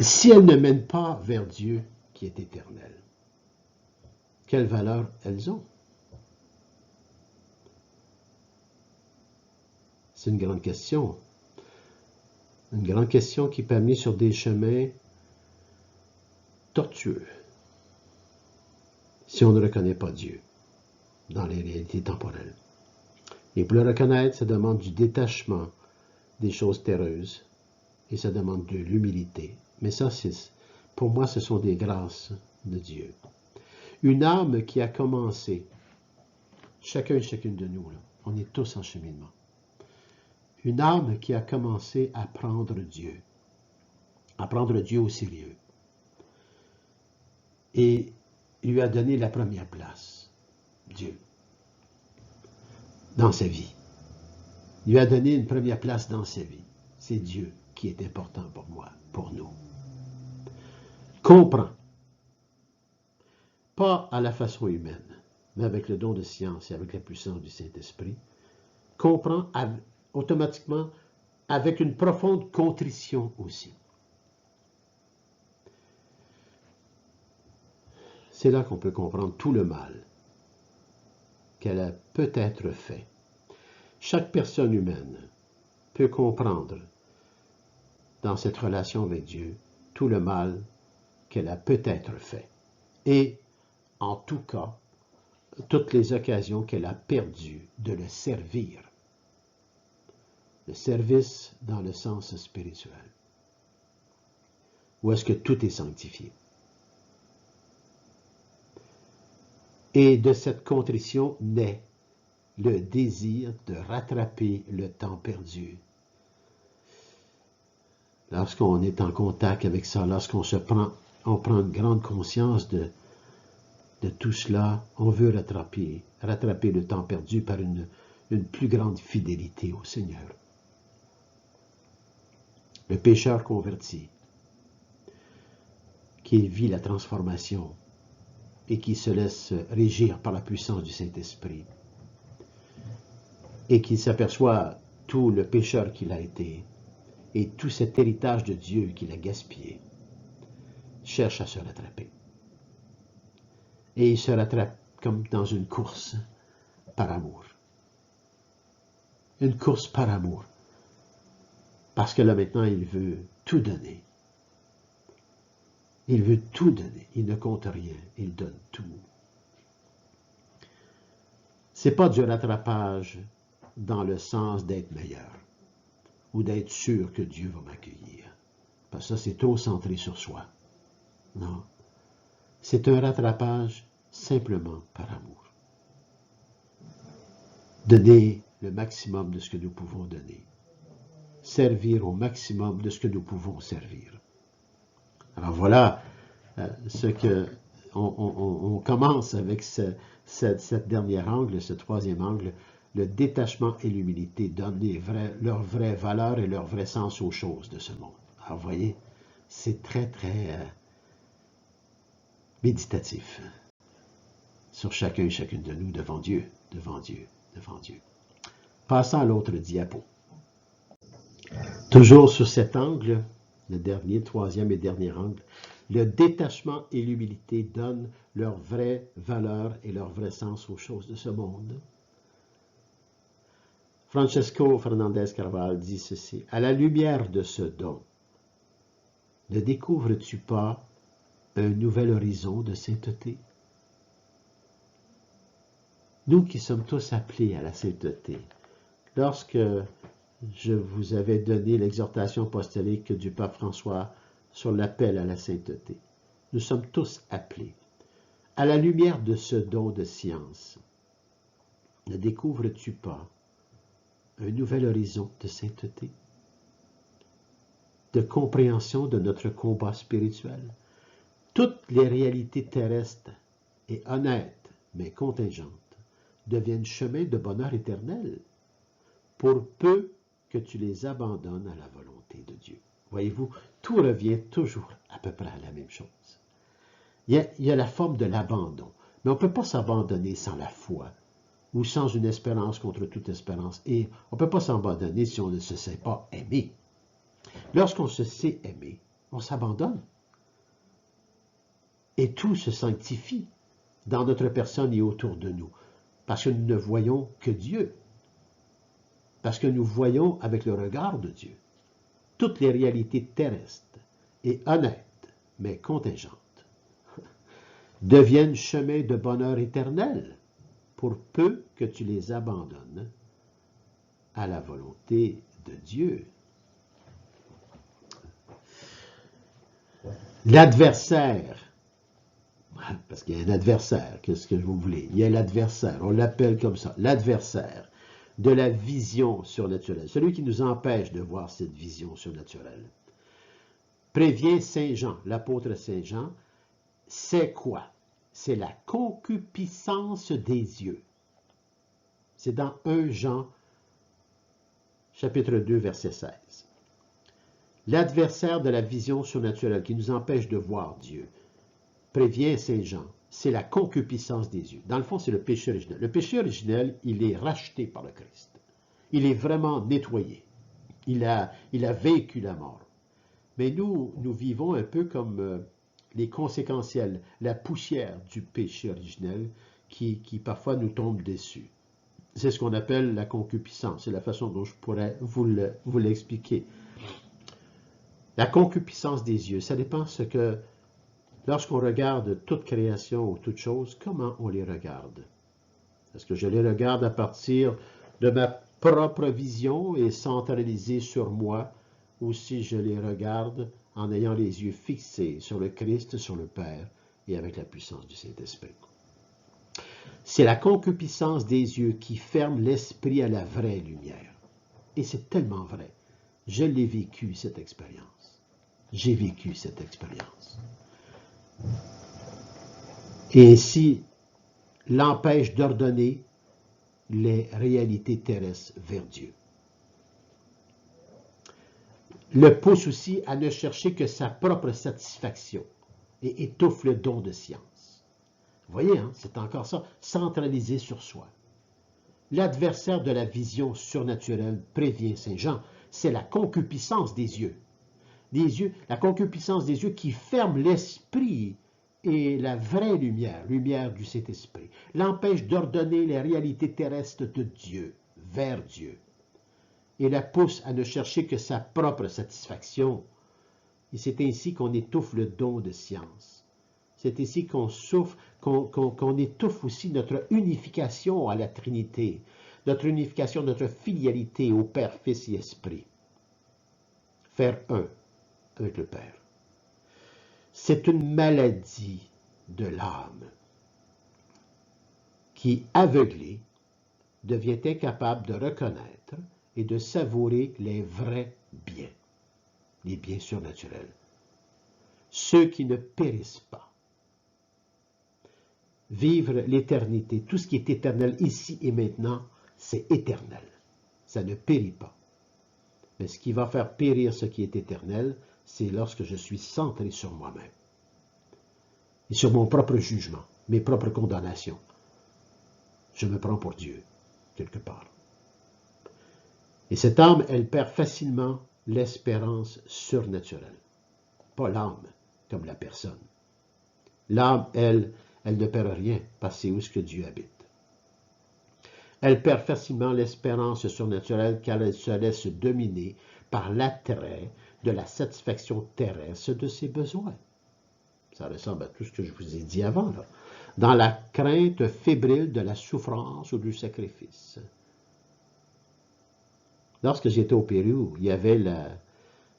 S1: Si elles ne mènent pas vers Dieu qui est éternel, quelle valeur elles ont? C'est une grande question. Une grande question qui peut amener sur des chemins tortueux si on ne reconnaît pas Dieu dans les réalités temporelles. Et pour le reconnaître, ça demande du détachement des choses terreuses et ça demande de l'humilité. Mais ça, Pour moi, ce sont des grâces de Dieu. Une âme qui a commencé, chacun et chacune de nous, là, on est tous en cheminement. Une âme qui a commencé à prendre Dieu au sérieux, et lui a donné la première place, Dieu, dans sa vie. Il lui a donné une première place dans sa vie. C'est Dieu qui est important pour moi, pour nous. Comprend, pas à la façon humaine, mais avec le don de science et avec la puissance du Saint-Esprit, comprend automatiquement avec une profonde contrition aussi. C'est là qu'on peut comprendre tout le mal qu'elle a peut-être fait. Chaque personne humaine peut comprendre dans cette relation avec Dieu tout le mal qu'elle a peut-être fait. Et, en tout cas, toutes les occasions qu'elle a perdues de le servir. Le service dans le sens spirituel. Où est-ce que tout est sanctifié? Et de cette contrition naît le désir de rattraper le temps perdu. Lorsqu'on est en contact avec ça, lorsqu'on on prend une grande conscience de tout cela, on veut rattraper le temps perdu par une plus grande fidélité au Seigneur. Le pécheur converti, qui vit la transformation et qui se laisse régir par la puissance du Saint-Esprit, et qui s'aperçoit tout le pécheur qu'il a été, et tout cet héritage de Dieu qu'il a gaspillé, cherche à se rattraper. Et il se rattrape comme dans une course par amour. Une course par amour. Parce que là maintenant, il veut tout donner. Il veut tout donner. Il ne compte rien. Il donne tout. C'est pas du rattrapage dans le sens d'être meilleur ou d'être sûr que Dieu va m'accueillir. Parce que ça, c'est trop centré sur soi. Non. C'est un rattrapage simplement par amour. Donner le maximum de ce que nous pouvons donner. Servir au maximum de ce que nous pouvons servir. Alors voilà ce que on commence avec cette dernière angle, ce troisième angle. Le détachement et l'humilité donnent leur vraie valeur et leur vrai sens aux choses de ce monde. Alors, vous voyez, c'est très, très méditatif sur chacun et chacune de nous devant Dieu, devant Dieu, devant Dieu. Passons à l'autre diapo. Toujours sur cet angle, le dernier, troisième et dernier angle, le détachement et l'humilité donnent leur vraie valeur et leur vrai sens aux choses de ce monde. Francesco Fernandez Carvalho dit ceci: à la lumière de ce don, ne découvres-tu pas un nouvel horizon de sainteté? Nous qui sommes tous appelés à la sainteté, lorsque je vous avais donné l'exhortation apostolique du pape François sur l'appel à la sainteté, nous sommes tous appelés. À la lumière de ce don de science, ne découvres-tu pas un nouvel horizon de sainteté, de compréhension de notre combat spirituel? Toutes les réalités terrestres et honnêtes, mais contingentes, deviennent chemin de bonheur éternel, pour peu que tu les abandonnes à la volonté de Dieu. Voyez-vous, tout revient toujours à peu près à la même chose. Il y a la forme de l'abandon, mais on ne peut pas s'abandonner sans la foi, ou sans une espérance contre toute espérance. Et on ne peut pas s'abandonner si on ne se sait pas aimer. Lorsqu'on se sait aimer, on s'abandonne. Et tout se sanctifie dans notre personne et autour de nous, parce que nous ne voyons que Dieu. Parce que nous voyons avec le regard de Dieu toutes les réalités terrestres et honnêtes, mais contingentes, deviennent chemin de bonheur éternel, pour peu que tu les abandonnes à la volonté de Dieu. L'adversaire, parce qu'il y a un adversaire, qu'est-ce que vous voulez? Il y a l'adversaire, on l'appelle comme ça, l'adversaire de la vision surnaturelle, celui qui nous empêche de voir cette vision surnaturelle. Prévient Saint Jean, l'apôtre Saint Jean, c'est quoi? C'est la concupiscence des yeux. C'est dans 1 Jean, chapitre 2, verset 16. L'adversaire de la vision surnaturelle qui nous empêche de voir Dieu, prévient Saint Jean, c'est la concupiscence des yeux. Dans le fond, c'est le péché originel. Le péché originel, il est racheté par le Christ. Il est vraiment nettoyé. Il a vaincu la mort. Mais nous vivons un peu comme les conséquentiels, la poussière du péché originel qui parfois nous tombe dessus. C'est ce qu'on appelle la concupiscence. C'est la façon dont je pourrais vous l'expliquer. La concupiscence des yeux, ça dépend ce que, lorsqu'on regarde toute création ou toute chose, comment on les regarde? Est-ce que je les regarde à partir de ma propre vision et centralisée sur moi, ou si je les regarde en ayant les yeux fixés sur le Christ, sur le Père, et avec la puissance du Saint-Esprit? C'est la concupiscence des yeux qui ferme l'esprit à la vraie lumière. Et c'est tellement vrai. Je l'ai vécu, cette expérience. J'ai vécu cette expérience. Et ainsi, l'empêche d'ordonner les réalités terrestres vers Dieu. Le pousse aussi à ne chercher que sa propre satisfaction et étouffe le don de science. Vous voyez, hein, c'est encore ça, centralisé sur soi. L'adversaire de la vision surnaturelle, prévient Saint Jean, c'est la concupiscence des yeux. La concupiscence des yeux qui ferme l'esprit et la vraie lumière, lumière du Saint-Esprit, l'empêche d'ordonner les réalités terrestres de Dieu, vers Dieu, et la pousse à ne chercher que sa propre satisfaction. Et c'est ainsi qu'on étouffe le don de science. C'est ainsi qu'on étouffe aussi notre unification à la Trinité, notre unification, notre filialité au Père, Fils et Esprit. Faire un avec le Père. C'est une maladie de l'âme qui, aveuglée, devient incapable de reconnaître et de savourer les vrais biens, les biens surnaturels, ceux qui ne périssent pas. Vivre l'éternité, tout ce qui est éternel ici et maintenant, c'est éternel. Ça ne périt pas. Mais ce qui va faire périr ce qui est éternel, c'est lorsque je suis centré sur moi-même et sur mon propre jugement, mes propres condamnations. Je me prends pour Dieu, quelque part. Et cette âme, elle perd facilement l'espérance surnaturelle. Pas l'âme, comme la personne. L'âme, elle ne perd rien, parce que c'est où ce que Dieu habite. Elle perd facilement l'espérance surnaturelle car elle se laisse dominer par l'attrait de la satisfaction terrestre de ses besoins. Ça ressemble à tout ce que je vous ai dit avant, là. Dans la crainte fébrile de la souffrance ou du sacrifice. Lorsque j'étais au Pérou, il y avait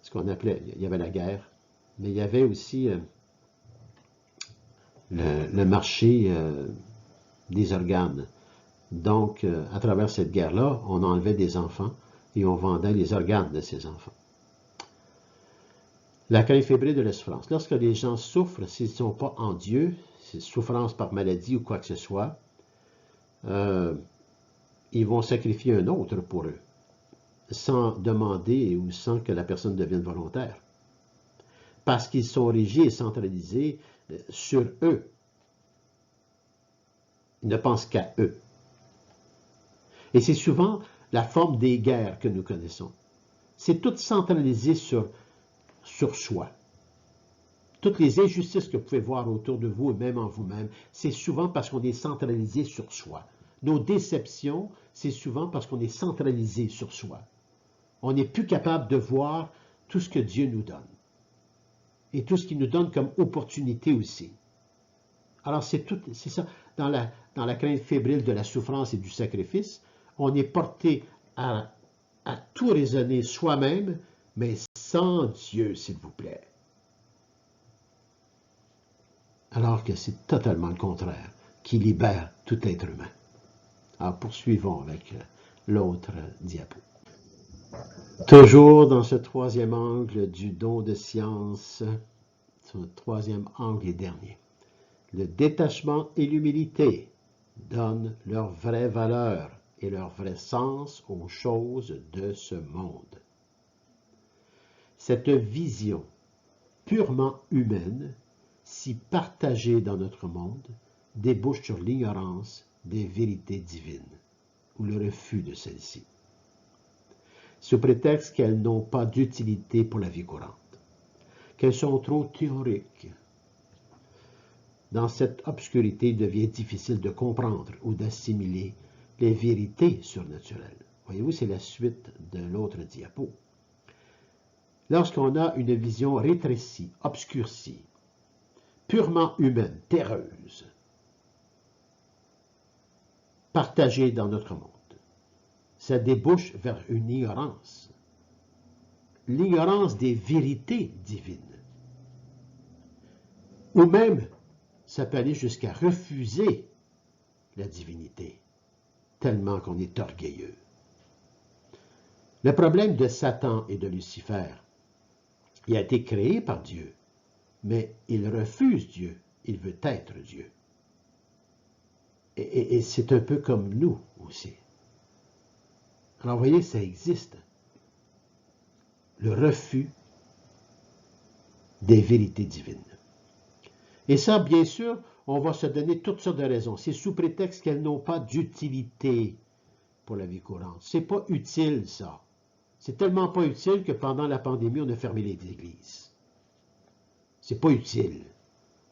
S1: ce qu'on appelait, il y avait la guerre, mais il y avait aussi le marché des organes. Donc, à travers cette guerre-là, on enlevait des enfants et on vendait les organes de ces enfants. La crainte fébrile de la souffrance. Lorsque les gens souffrent, s'ils ne sont pas en Dieu, c'est souffrance par maladie ou quoi que ce soit, ils vont sacrifier un autre pour eux, sans demander ou sans que la personne devienne volontaire. Parce qu'ils sont régis et centralisés sur eux. Ils ne pensent qu'à eux. Et c'est souvent la forme des guerres que nous connaissons. C'est tout centralisé sur soi. Toutes les injustices que vous pouvez voir autour de vous et même en vous-même, c'est souvent parce qu'on est centralisé sur soi. Nos déceptions, c'est souvent parce qu'on est centralisé sur soi. On n'est plus capable de voir tout ce que Dieu nous donne. Et tout ce qu'il nous donne comme opportunité aussi. Alors c'est ça, dans la crainte fébrile de la souffrance et du sacrifice, on est porté à tout raisonner soi-même, mais sans Dieu, s'il vous plaît. alors que c'est totalement le contraire qui libère tout être humain. Alors poursuivons avec l'autre diapo. Toujours dans ce troisième angle du don de science, ce troisième angle et dernier. Le détachement et l'humilité donnent leur vraie valeur et leur vrai sens aux choses de ce monde. Cette vision purement humaine, si partagée dans notre monde, débouche sur l'ignorance des vérités divines ou le refus de celles-ci, sous prétexte qu'elles n'ont pas d'utilité pour la vie courante, qu'elles sont trop théoriques. Dans cette obscurité, il devient difficile de comprendre ou d'assimiler les vérités surnaturelles. Voyez-vous, c'est la suite de l'autre diapo. Lorsqu'on a une vision rétrécie, obscurcie, purement humaine, terreuse, partagée dans notre monde, ça débouche vers une ignorance. L'ignorance des vérités divines. Ou même, ça peut aller jusqu'à refuser la divinité, tellement qu'on est orgueilleux. Le problème de Satan et de Lucifer, il a été créé par Dieu, mais il refuse Dieu, il veut être Dieu. Et c'est un peu comme nous aussi. Alors, vous voyez, ça existe. Le refus des vérités divines. Et ça, bien sûr, on va se donner toutes sortes de raisons. C'est sous prétexte qu'elles n'ont pas d'utilité pour la vie courante. C'est pas utile, ça. C'est tellement pas utile que pendant la pandémie, on a fermé les églises. C'est pas utile.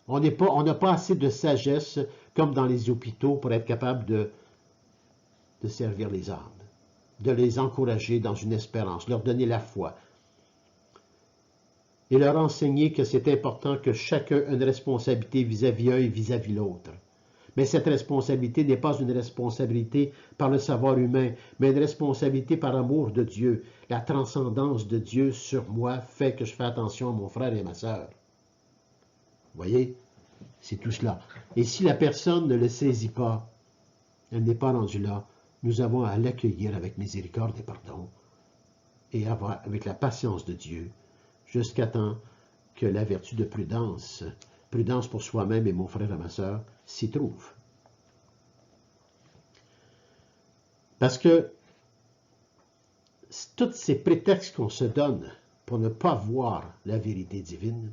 S1: On n'a pas assez de sagesse, comme dans les hôpitaux, pour être capable de servir les âmes, de les encourager dans une espérance, leur donner la foi, et leur enseigner que c'est important que chacun ait une responsabilité vis-à-vis un et vis-à-vis l'autre. Mais cette responsabilité n'est pas une responsabilité par le savoir humain, mais une responsabilité par amour de Dieu. La transcendance de Dieu sur moi fait que je fais attention à mon frère et à ma sœur. Vous voyez? C'est tout cela. Et si la personne ne le saisit pas, elle n'est pas rendue là, nous avons à l'accueillir avec miséricorde et pardon, et avec la patience de Dieu, jusqu'à temps que la vertu de prudence, prudence pour soi-même et mon frère et ma sœur, s'y trouve. Parce que tous ces prétextes qu'on se donne pour ne pas voir la vérité divine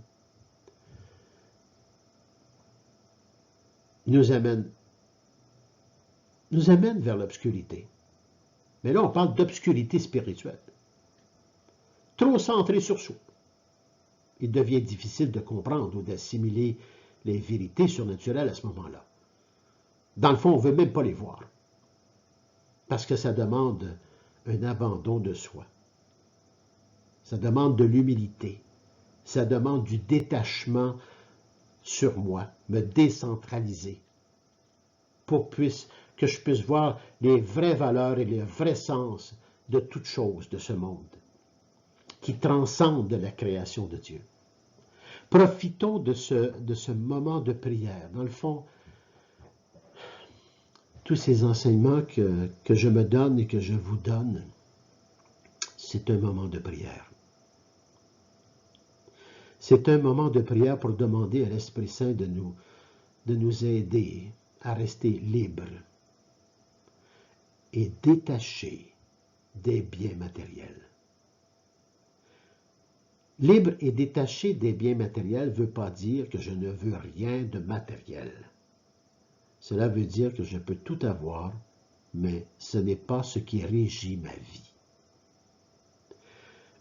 S1: nous amènent vers l'obscurité. Mais là, on parle d'obscurité spirituelle. Trop centré sur soi. Il devient difficile de comprendre ou d'assimiler les vérités surnaturelles à ce moment-là. Dans le fond, on ne veut même pas les voir. Parce que ça demande un abandon de soi. Ça demande de l'humilité. Ça demande du détachement sur moi, me décentraliser, pour que je puisse voir les vraies valeurs et les vrais sens de toute chose de ce monde, qui transcende la création de Dieu. Profitons de ce moment de prière. Dans le fond, tous ces enseignements que je me donne et que je vous donne, c'est un moment de prière. C'est un moment de prière pour demander à l'Esprit Saint de nous aider à rester libres et détachés des biens matériels. Libre et détaché des biens matériels ne veut pas dire que je ne veux rien de matériel. Cela veut dire que je peux tout avoir, mais ce n'est pas ce qui régit ma vie.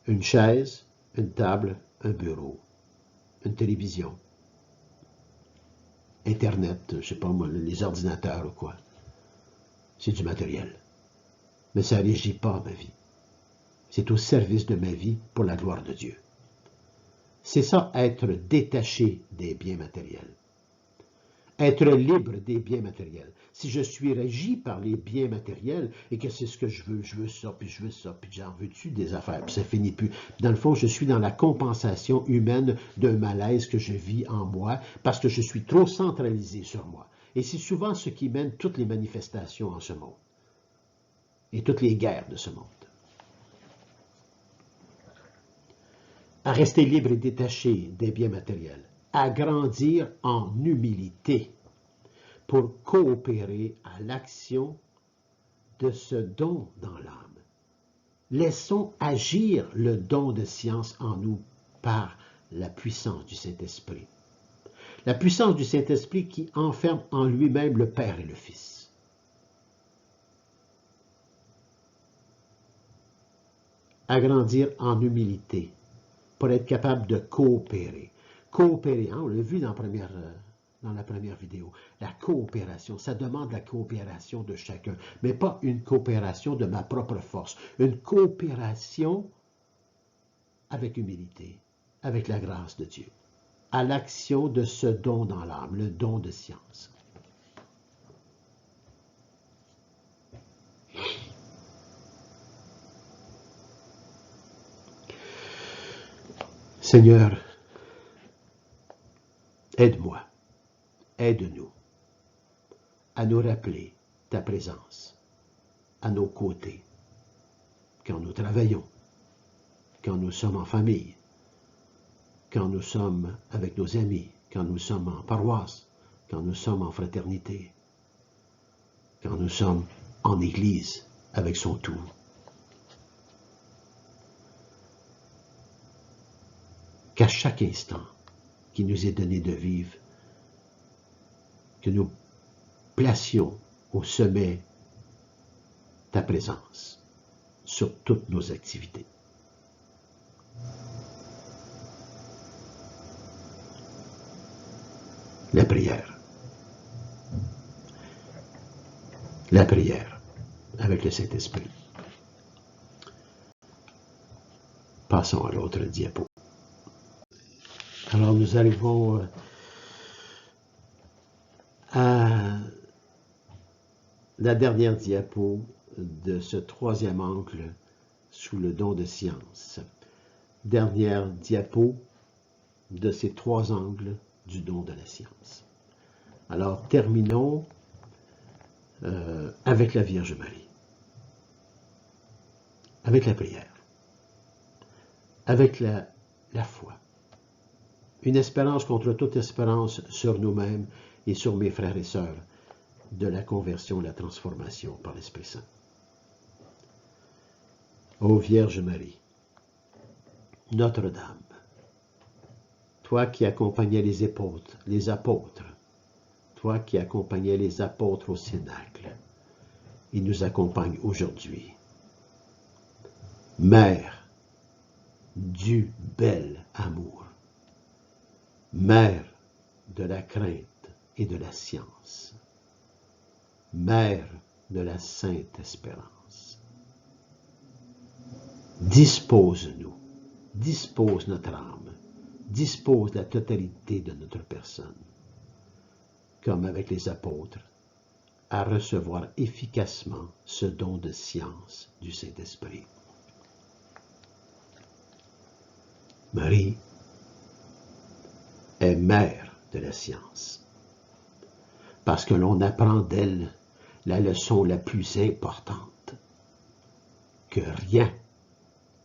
S1: Une chaise, une table, un bureau, une télévision, Internet, je ne sais pas moi, les ordinateurs ou quoi. C'est du matériel. Mais ça ne régit pas ma vie. C'est au service de ma vie pour la gloire de Dieu. C'est ça, être détaché des biens matériels. être libre des biens matériels. Si je suis régi par les biens matériels et que c'est ce que je veux ça, puis j'en veux-tu des affaires, puis ça finit plus. Dans le fond, je suis dans la compensation humaine d'un malaise que je vis en moi parce que je suis trop centralisé sur moi. Et c'est souvent ce qui mène toutes les manifestations en ce monde et toutes les guerres de ce monde. À rester libre et détaché des biens matériels, à grandir en humilité pour coopérer à l'action de ce don dans l'âme. Laissons agir le don de science en nous par la puissance du Saint-Esprit. La puissance du Saint-Esprit qui enferme en lui-même le Père et le Fils. À grandir en humilité pour être capable de coopérer. Coopérer, hein, on l'a vu dans la première vidéo. La coopération, ça demande la coopération de chacun, mais pas une coopération de ma propre force. Une coopération avec humilité, avec la grâce de Dieu, à l'action de ce don dans l'âme, le don de science. Seigneur, aide-moi, aide-nous à nous rappeler ta présence à nos côtés quand nous travaillons, quand nous sommes en famille, quand nous sommes avec nos amis, quand nous sommes en paroisse, quand nous sommes en fraternité, quand nous sommes en Église avec son tout. Qu'à chaque instant qui nous est donné de vivre, que nous placions au sommet ta présence sur toutes nos activités. La prière. La prière avec le Saint-Esprit. Passons à l'autre diapo. Alors nous arrivons à la dernière diapo de ce troisième angle sous le don de science. Dernière diapo de ces trois angles du don de la science. Alors terminons avec la Vierge Marie, avec la prière, avec la foi. Une espérance contre toute espérance sur nous-mêmes et sur mes frères et sœurs de la conversion et la transformation par l'Esprit Saint. Ô Vierge Marie, Notre-Dame, toi qui accompagnais les apôtres, toi qui accompagnais les apôtres au Cénacle, et nous accompagne aujourd'hui. Mère du bel amour, Mère de la crainte et de la science, Mère de la sainte espérance. Dispose-nous, dispose notre âme, dispose la totalité de notre personne, comme avec les apôtres, à recevoir efficacement ce don de science du Saint-Esprit. Marie est mère de la science, parce que l'on apprend d'elle la leçon la plus importante, que rien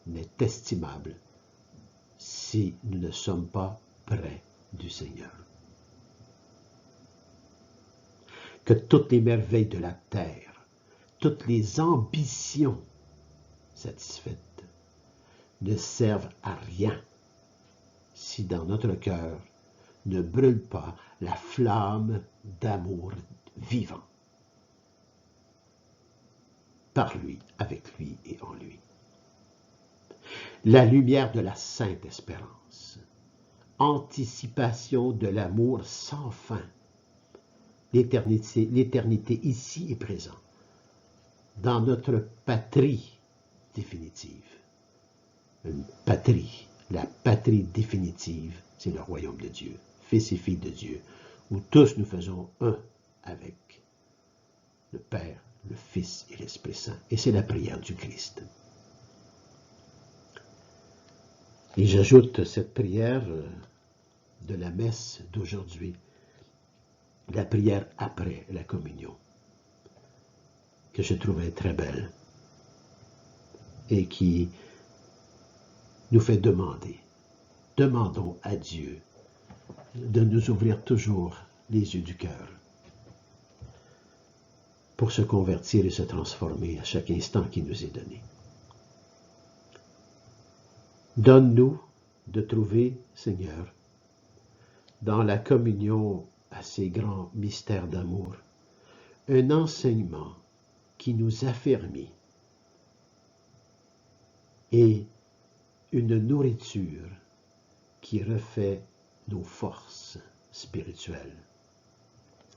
S1: n'est estimable si nous ne sommes pas près du Seigneur. Que toutes les merveilles de la terre, toutes les ambitions satisfaites ne servent à rien si dans notre cœur ne brûle pas la flamme d'amour vivant par lui, avec lui et en lui. La lumière de la sainte espérance, anticipation de l'amour sans fin, l'éternité ici et présent, dans notre patrie définitive. Une patrie, la patrie définitive, c'est le royaume de Dieu, fils et filles de Dieu, où tous nous faisons un avec le Père, le Fils et l'Esprit Saint. Et c'est la prière du Christ. Et j'ajoute cette prière de la messe d'aujourd'hui, la prière après la communion, que je trouvais très belle et qui nous fait demander. Demandons à Dieu de nous ouvrir toujours les yeux du cœur pour se convertir et se transformer à chaque instant qui nous est donné. Donne-nous de trouver, Seigneur, dans la communion à ces grands mystères d'amour, un enseignement qui nous affermit et une nourriture qui refait nos forces spirituelles,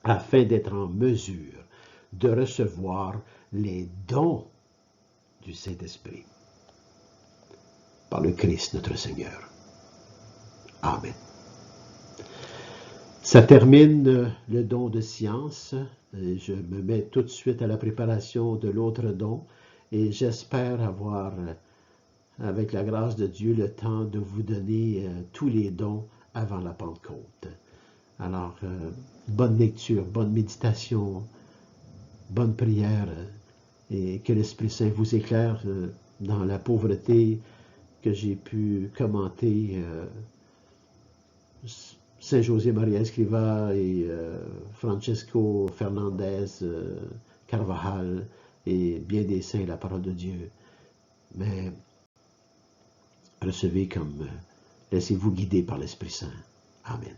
S1: afin d'être en mesure de recevoir les dons du Saint-Esprit par le Christ notre Seigneur. Amen. Ça termine le don de science. Et je me mets tout de suite à la préparation de l'autre don et j'espère avoir, avec la grâce de Dieu, le temps de vous donner tous les dons avant la Pentecôte. Alors, bonne lecture, bonne méditation, bonne prière et que l'Esprit Saint vous éclaire dans la pauvreté que j'ai pu commenter Saint José Maria Escrivá et Francesco Fernandez Carvajal et bien des saints la parole de Dieu. Mais recevez comme, laissez-vous guider par l'Esprit Saint. Amen.